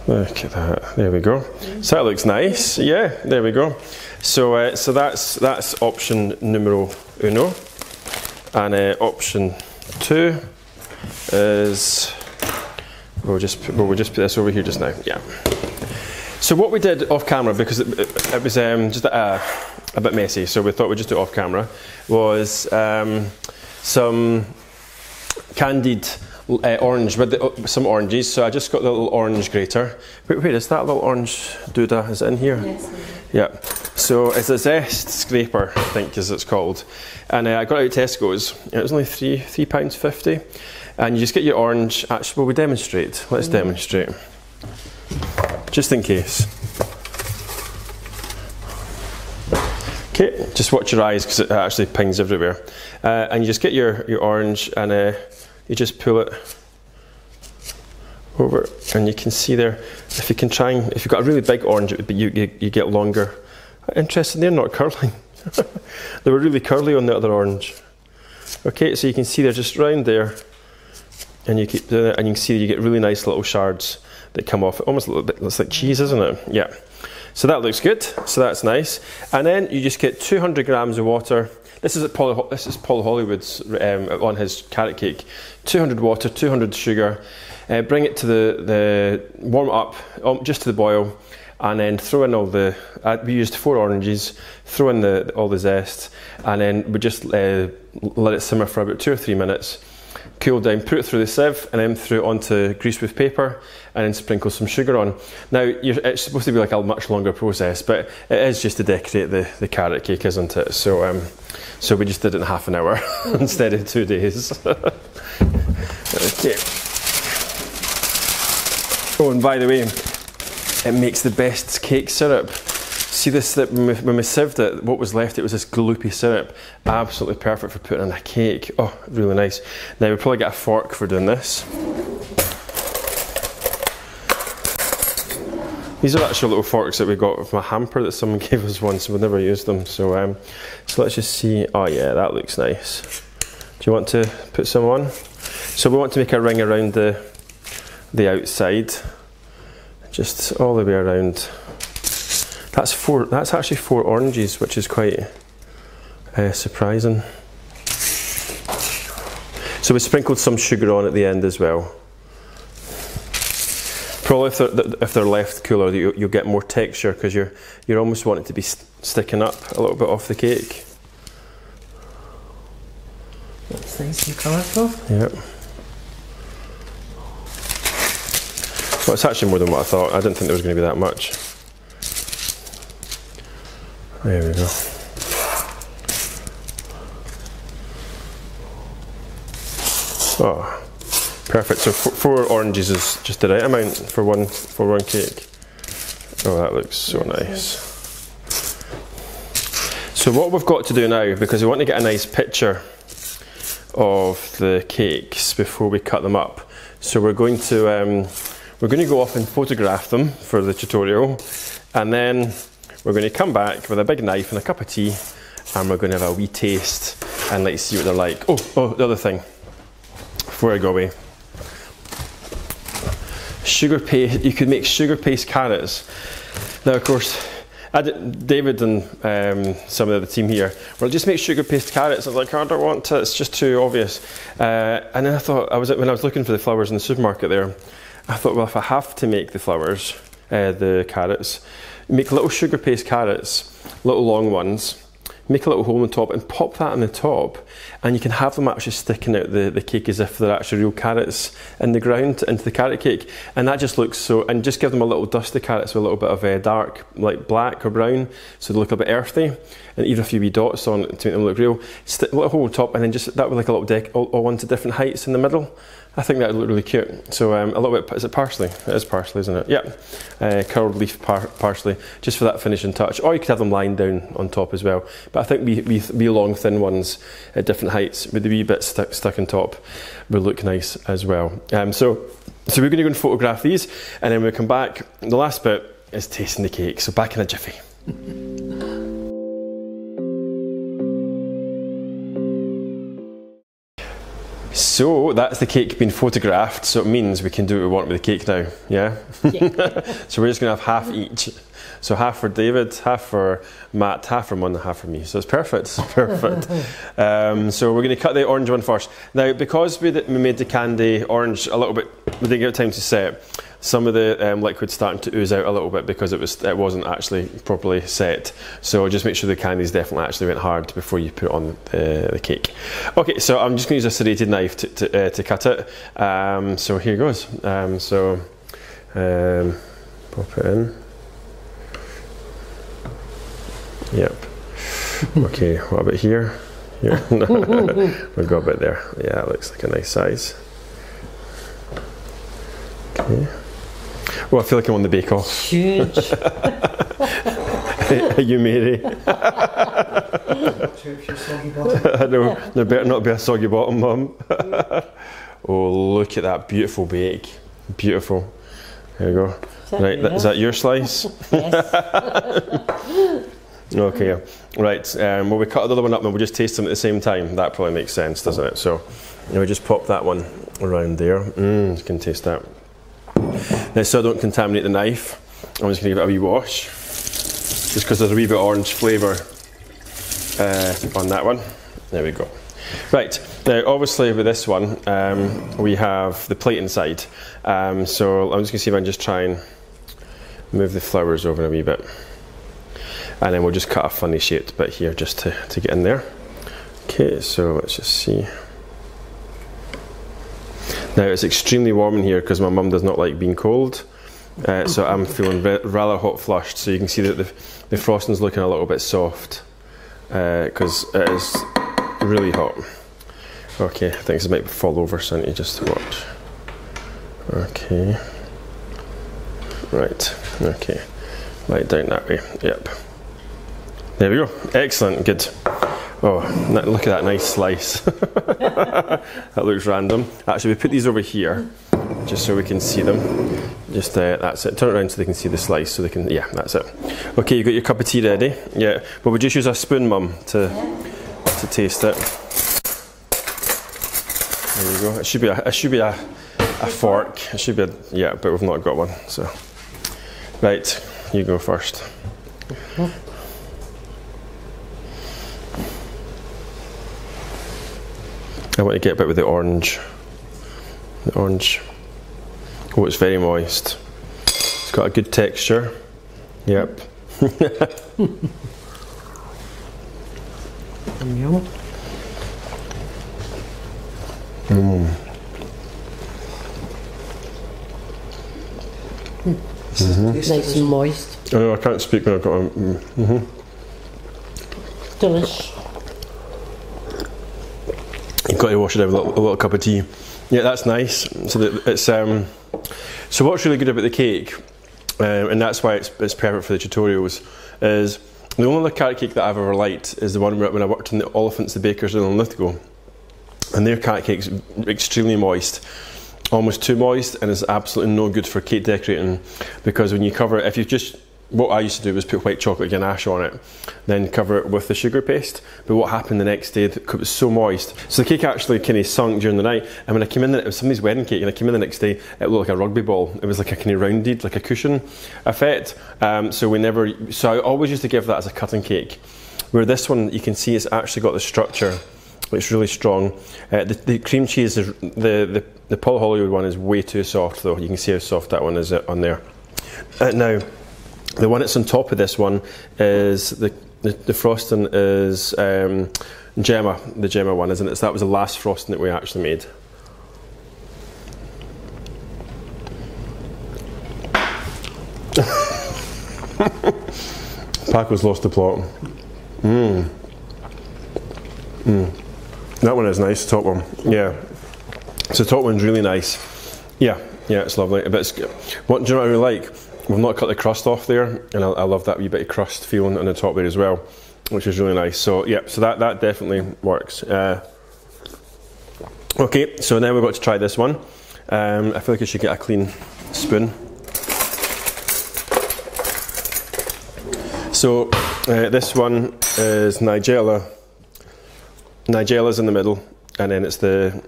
Look at that. There we go. So that looks nice. Yeah, there we go. So so that's option numero uno, and option two is we'll just put this over here just now. Yeah. So what we did off camera, because it was just a bit messy, so we thought we'd just do it off camera, was some candied orange with some oranges. So I just got the little orange grater. Wait, is that little orange doodah? Is it in here? Yes. Yeah. So it's a zest scraper, I think, as it's called. And I got it out of Tesco's. It was only £3.50. And you just get your orange. Actually, will we demonstrate? Let's demonstrate. Just in case. Okay, just watch your eyes because it actually pings everywhere. And you just get your orange and you just pull it over, and you can see there. If you've got a really big orange, you get longer. Interesting, they're not curling. They were really curly on the other orange. Okay, so you can see they're just round there, and you keep doing it, and you can see you get really nice little shards that come off. Almost a little bit, looks like cheese, isn't it? Yeah. So that looks good. So that's nice. And then you just get 200 grams of water. This is Paul Hollywood's on his carrot cake. 200 water, 200 sugar. Bring it to the warm it up just to the boil, and then throw in all the. We used 4 oranges. Throw in all the zest, and then we just let it simmer for about 2 or 3 minutes. Cool down, put it through the sieve, and then through it onto grease with paper, and then sprinkle some sugar on. Now, it's supposed to be like a much longer process, but it is just to decorate the carrot cake, isn't it? So, so we just did it in half an hour instead of 2 days. Okay. Oh, and by the way, it makes the best cake syrup. See this, when we sieved it, what was left, it was this gloopy syrup. Absolutely perfect for putting in a cake. Oh, really nice. Now we'll probably get a fork for doing this. These are actual little forks that we got from a hamper that someone gave us once, and we've never used them. So, so let's just see. Oh yeah, that looks nice. Do you want to put some on? So we want to make a ring around the outside, just all the way around. That's actually 4 oranges, which is quite surprising. So we sprinkled some sugar on at the end as well. Probably if they're left cooler, you'll get more texture because you're almost wanting it to be sticking up a little bit off the cake. That's nice and colourful. Yep. Well, it's actually more than what I thought. I didn't think there was going to be that much. There we go. Oh, perfect. So 4 oranges is just the right amount for one cake. Oh, that looks so nice. So what we've got to do now, because we want to get a nice picture of the cakes before we cut them up, so we're going to go off and photograph them for the tutorial, and then we're going to come back with a big knife and a cup of tea, and we're going to have a wee taste and let's see what they're like. Oh, the other thing before I go away. Sugar paste, you could make sugar paste carrots. Now of course, David and some of the team here, well, just make sugar paste carrots. I was like, I don't want to, it's just too obvious. And then I thought, when I was looking for the flowers in the supermarket there, I thought, well, if I have to make the flowers, the carrots, make little sugar paste carrots, little long ones, make a little hole in the top and pop that on the top, and you can have them actually sticking out the cake as if they're actually real carrots in the ground into the carrot cake, and that just looks so, and just give them a little dust of carrots with a little bit of dark, like black or brown, so they look a bit earthy, and even a few wee dots on it to make them look real. Stick a little hole on top, and then just that with like a little deck all onto different heights in the middle. I think that would look really cute. So a little bit, is it parsley? It is parsley, isn't it? Yeah, curled leaf parsley, just for that finishing touch. Or you could have them lying down on top as well. But I think wee long thin ones at different heights with the wee bit stuck on top would look nice as well. So we're going to go and photograph these, and then when we come back, the last bit is tasting the cake. So back in a jiffy. So that's the cake being photographed, so it means we can do what we want with the cake now, yeah? So we're just going to have half each. So half for David, half for Matt, half for Mun, and half for me. So it's perfect, it's perfect. So we're going to cut the orange one first. Now, because we made the candy orange a little bit, we didn't get time to set, some of the liquid's starting to ooze out a little bit because it wasn't actually properly set. So just make sure the candies definitely actually went hard before you put it on the cake. Okay, so I'm just going to use a serrated knife to cut it. So here goes. Pop it in. Yep. Okay, what about here? Here. We've got a bit there. Yeah, it looks like a nice size. Okay. Oh, I feel like I'm on the Bake Off. Huge. Are you Mary? I know, there better not be a soggy bottom, Mum. Oh, look at that beautiful bake. Beautiful. There you go. Right, is that your slice? Yes. Okay, right. Well, we cut the other one up and we'll just taste them at the same time. That probably makes sense, doesn't it? So, we just pop that one around there. You can taste that. Now, so I don't contaminate the knife, I'm just going to give it a wee wash, just because there's a wee bit of orange flavour on that one. There we go. Right, now obviously with this one, we have the plate inside, so I'm just going to see if I can just try and move the flowers over a wee bit, and then we'll just cut a funny shaped bit here just to get in there. Okay, so let's just see. Now it's extremely warm in here because my mum does not like being cold, so I'm feeling rather hot flushed, so you can see that the frosting's looking a little bit soft because it is really hot. Okay, I think this might fall over, so I need to just watch. Okay. Right, okay. Right down that way, yep. There we go, excellent, good. Oh, look at that nice slice. That looks random. Actually, we put these over here, just so we can see them. Just, that's it. Turn it around so they can see the slice, so they can, yeah, that's it. Okay, you got your cup of tea ready? Yeah, but we'll just use a spoon, Mum, to taste it. There you go. It should be a fork. It should be a, yeah, but we've not got one, so. Right, you go first. I want to get a bit with the orange. The orange. Oh, it's very moist. It's got a good texture. Yep. Yum. Nice and moist. I know, I can't speak when I've got a... Delish. You've got to wash it out with a little cup of tea. Yeah, that's nice. So that it's so what's really good about the cake, and that's why it's perfect for the tutorials, is the only other carrot cake that I've ever liked is the one when I worked in the Oliphants, the bakers in Linlithgow, and their carrot cake's extremely moist. Almost too moist, and is absolutely no good for cake decorating, because when you cover it, if you just, what I used to do was put white chocolate ganache on it, then cover it with the sugar paste. But what happened the next day, it was so moist. So the cake actually kind of sunk during the night, and when I came in, it was somebody's wedding cake, and I came in the next day, it looked like a rugby ball. It was like a kind of rounded, like a cushion effect. So I always used to give that as a cutting cake. Where this one, you can see it's actually got the structure. It's really strong. The cream cheese, the Paul Hollywood one is way too soft though. You can see how soft that one is on there. Now, the one that's on top of this one is, the frosting is Gemma, the Gemma one, isn't it? So that was the last frosting that we actually made. Paco's lost the plot. That one is nice, the top one. Yeah. So the top one's really nice. Yeah, it's lovely. But do you know what I really like? We've not cut the crust off there, and I love that wee bit of crust feeling on the top there as well, which is really nice. So yeah, so that definitely works. Okay, so now we've got to try this one. I feel like I should get a clean spoon. So this one is Nigella. Nigella's in the middle, and then it's the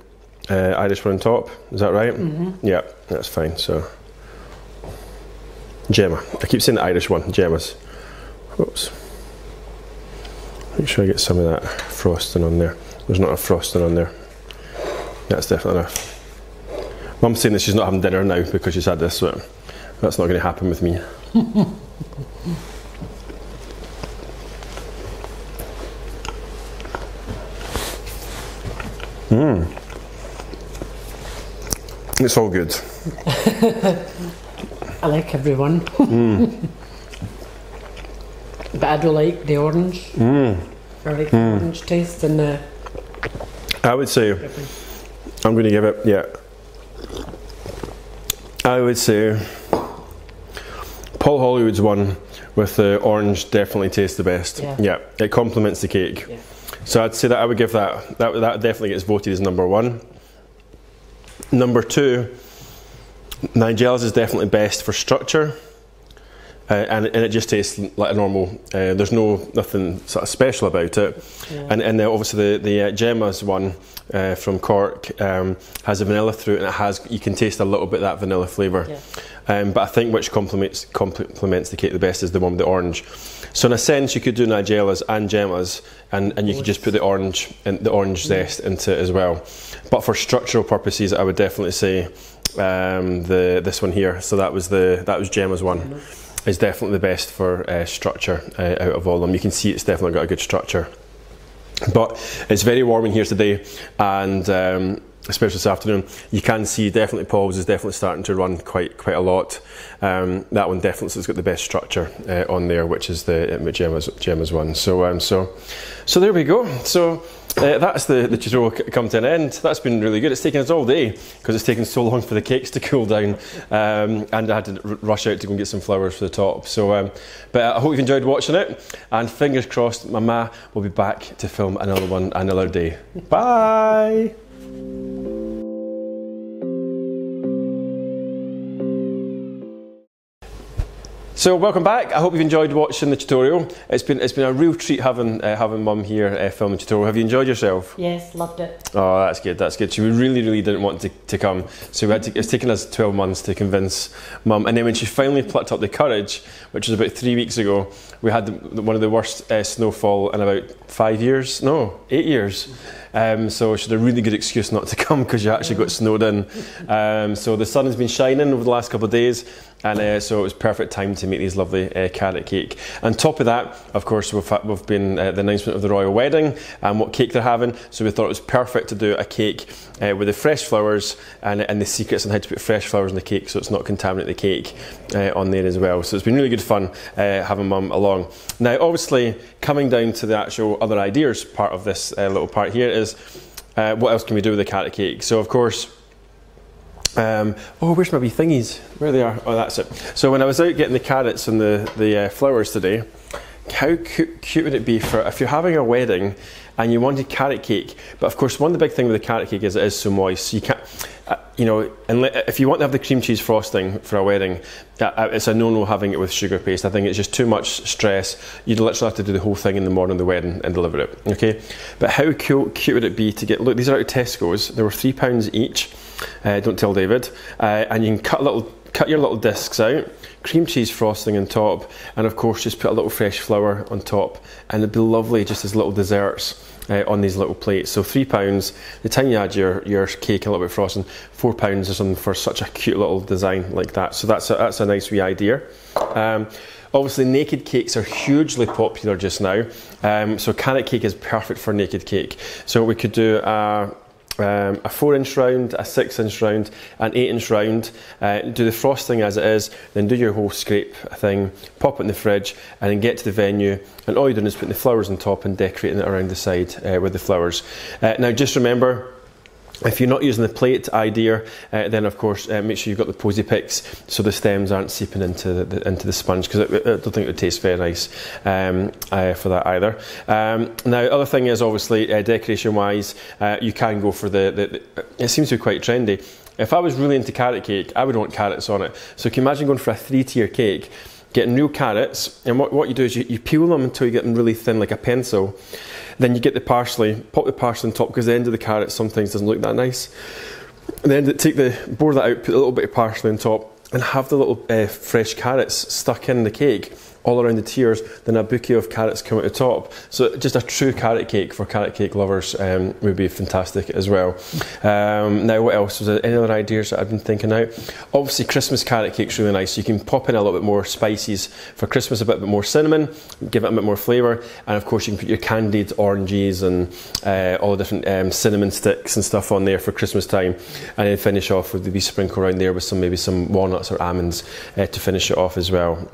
Irish one on top. Is that right? Yeah, that's fine. So Gemma. I keep saying the Irish one, Gemma's. Whoops. Make sure I get some of that frosting on there. There's not a frosting on there. That's definitely enough. Mum's saying that she's not having dinner now because she's had this, so that's not going to happen with me. It's all good. I like everyone. But I do like the orange. I like the orange taste and the... I would say, I'm going to give it, yeah. I would say Paul Hollywood's one with the orange definitely tastes the best. Yeah, it complements the cake. Yeah. So I'd say that I would give that definitely gets voted as number one. Number two, Nigella's is definitely best for structure, and it just tastes like a normal. There's nothing sort of special about it, and then obviously the Gemma's one from Cork has a vanilla through it, and you can taste a little bit of that vanilla flavour. But I think which complements the cake the best is the one with the orange. So in a sense, you could do Nigella's and Gemma's, and you could just put the orange zest into it as well. But for structural purposes, I would definitely say this one here. So that was Gemma's one. Is definitely the best for structure out of all of them. You can see it's definitely got a good structure. But it's very warm in here today, and especially this afternoon, you can see definitely Paul's is definitely starting to run quite a lot. That one definitely has got the best structure on there, which is the Gemma's one. So there we go. So that's the tutorial come to an end. That's been really good. It's taken us all day because it's taken so long for the cakes to cool down, and I had to rush out to go and get some flowers for the top. So, but I hope you've enjoyed watching it, and fingers crossed, Mama will be back to film another one another day. Bye. So welcome back. I hope you've enjoyed watching the tutorial. It's been a real treat having Mum here film the tutorial. Have you enjoyed yourself? Yes, loved it. Oh, that's good. That's good. She really didn't want to come, so it's taken us 12 months to convince Mum. And then when she finally plucked up the courage, which was about 3 weeks ago, we had one of the worst snowfall in about 8 years. so she had a really good excuse not to come because she actually got snowed in. So the sun has been shining over the last couple of days, and so it was perfect time to make these lovely carrot cake. On top of that, of course, we've been the announcement of the royal wedding and what cake they're having, so we thought it was perfect to do a cake with the fresh flowers and the secrets on how to put fresh flowers in the cake so it's not contaminate the cake on there as well. So it's been really good fun having Mum along. Now obviously coming down to the actual other ideas part of this little part here is what else can we do with the carrot cake? So of course, oh, where's my wee thingies? Where they are? Oh, that's it. So when I was out getting the carrots and the flowers today, how cute would it be for if you're having a wedding and you wanted carrot cake? But of course, one of the big things with the carrot cake is it is so moist. So you can't, you know, if you want to have the cream cheese frosting for a wedding, it's a no-no having it with sugar paste. I think it's just too much stress. You'd literally have to do the whole thing in the morning of the wedding and deliver it. Okay, but how cute would it be to get? Look, these are out of Tesco's. They were £3 each. Don't tell David. And you can cut your little discs out, cream cheese frosting on top, and of course just put a little fresh flour on top, and it'd be lovely just as little desserts on these little plates. So £3, the time you add your cake and a little bit of frosting, £4 or something for such a cute little design like that. So that's a nice wee idea. Obviously naked cakes are hugely popular just now, so carrot cake is perfect for naked cake. So we could do a 4-inch round, a 6-inch round, an 8-inch round, do the frosting as it is, then do your whole scrape thing, pop it in the fridge, and then get to the venue, and all you're doing is putting the flowers on top and decorating it around the side with the flowers. Now just remember, if you're not using the plate idea, then of course make sure you've got the posy picks so the stems aren't seeping into the sponge, because I don't think it would taste very nice for that either. Now, other thing is obviously decoration wise, you can go for it seems to be quite trendy. If I was really into carrot cake, I would want carrots on it. So can you imagine going for a 3-tier cake, getting real carrots, and what you do is you peel them until you get them really thin like a pencil. Then you get the parsley, pop the parsley on top, because the end of the carrot sometimes doesn't look that nice. And then bore that out, put a little bit of parsley on top, and have the little fresh carrots stuck in the cake all around the tiers, then a bouquet of carrots come out the top. So just a true carrot cake for carrot cake lovers would be fantastic as well. Now what else? Was there any other ideas that I've been thinking out? Obviously Christmas carrot cake's really nice. You can pop in a little bit more spices for Christmas, a bit more cinnamon, give it a bit more flavour, and of course you can put your candied oranges and all the different cinnamon sticks and stuff on there for Christmas time, and then finish off with the wee sprinkle around there with maybe some walnuts or almonds to finish it off as well.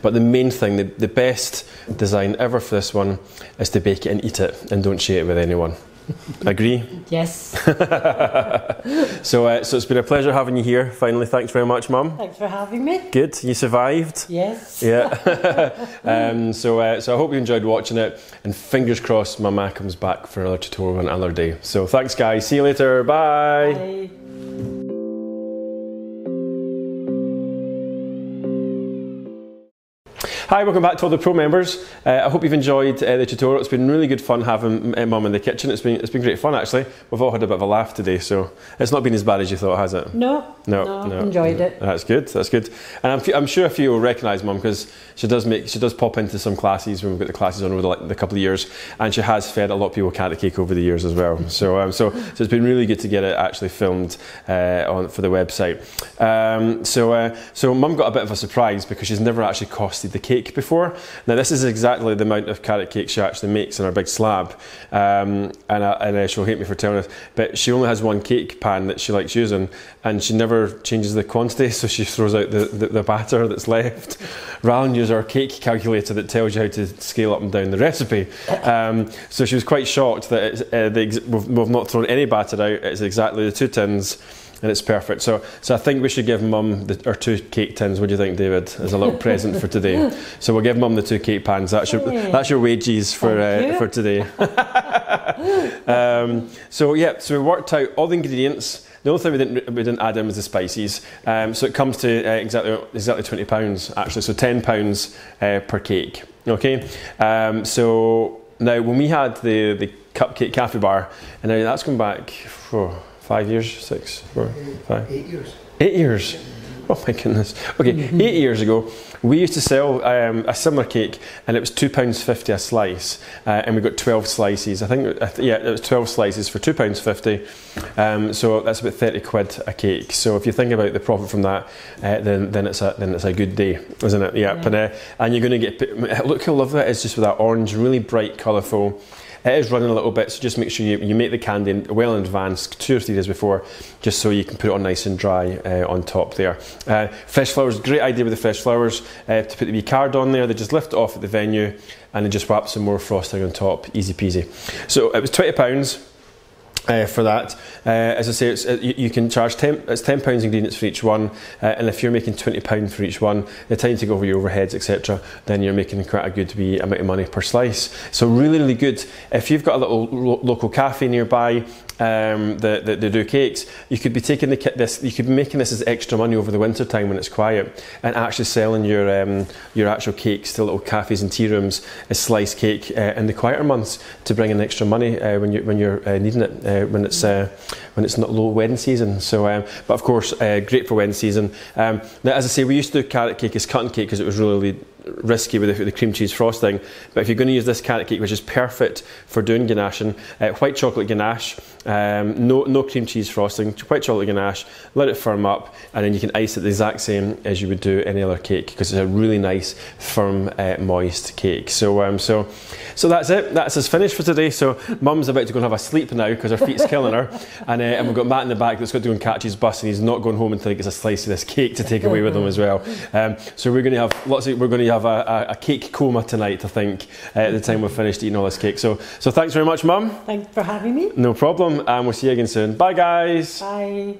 But the main thing, the best design ever for this one is to bake it and eat it, and don't share it with anyone. Agree? Yes. So it's been a pleasure having you here finally. Thanks very much, Mum. Thanks for having me. Good, you survived? Yes. Yeah. So I hope you enjoyed watching it, and fingers crossed Mama comes back for another tutorial another day. So thanks guys, see you later, bye. Bye. Hi, welcome back to all the pro members. I hope you've enjoyed the tutorial. It's been really good fun having Mum in the kitchen. It's been great fun actually. We've all had a bit of a laugh today, so it's not been as bad as you thought, has it? No. Enjoyed it. That's good. That's good. And I'm sure a few will recognise Mum, because she does pop into some classes when we've got the classes on over the couple of years, and she has fed a lot of people carrot cake over the years as well. So it's been really good to get it actually filmed for the website. So Mum got a bit of a surprise because she's never actually costed the cake before. Now this is exactly the amount of carrot cake she actually makes in our big slab, and she'll hate me for telling us, but she only has one cake pan that she likes using, and she never changes the quantity, so she throws out the batter that's left rather than use our cake calculator that tells you how to scale up and down the recipe. So she was quite shocked that we've not thrown any batter out. It's exactly the 2 tins, and it's perfect. So I think we should give Mum our 2 cake tins. What do you think, David, as a little present for today? So we'll give Mum the 2 cake pans. That's your wages for today. So we worked out all the ingredients. The only thing we didn't add in was the spices. So it comes to exactly £20 actually. So £10 per cake. Okay. So now when we had the Cupcake Cafe Bar, and now that's gone back for 5 years, 6, 4, 5. 8 years. 8 years. Oh my goodness. Okay, 8 years ago, we used to sell a similar cake, and it was £2.50 a slice, and we got 12 slices. I think, yeah, it was 12 slices for £2.50. So that's about 30 quid a cake. So if you think about the profit from that, then it's a good day, isn't it? Yeah. And you're going to get, look how lovely it is, just with that orange, really bright, colourful. It is running a little bit, so just make sure you make the candy well in advance, 2 or 3 days before, just so you can put it on nice and dry on top there. Fresh flowers, great idea with the fresh flowers, to put the wee card on there. They just lift it off at the venue and then just wrap some more frosting on top, easy peasy. So it was £20. For that, as I say, you can charge it's £10 ingredients for each one, and if you're making £20 for each one, the time to go over your overheads, etc., then you're making quite a good wee amount of money per slice. So really, really good. If you've got a little local cafe nearby that do cakes, you could be taking you could be making this as extra money over the winter time when it's quiet, and actually selling your actual cakes to little cafes and tea rooms as sliced cake in the quieter months to bring in extra money when you're needing it. When it's not low wedding season. So, but of course, great for wedding season. Now, as I say, we used to do carrot cake as cutting cake because it was really risky with the cream cheese frosting. But if you're going to use this carrot cake, which is perfect for doing ganaching, white chocolate ganache, no cream cheese frosting, white chocolate ganache, let it firm up, and then you can ice it the exact same as you would do any other cake, because it's a really nice, firm, moist cake. So that's it. That's us finished for today. So Mum's about to go and have a sleep now because her feet's killing her, and we've got Matt in the back that's got to go and catch his bus, and he's not going home until he gets a slice of this cake to take away with him as well. So we're going to have a cake coma tonight, I think, at the time we've finished eating all this cake. So thanks very much, Mum. Thanks for having me. No problem, and we'll see you again soon. Bye, guys. Bye.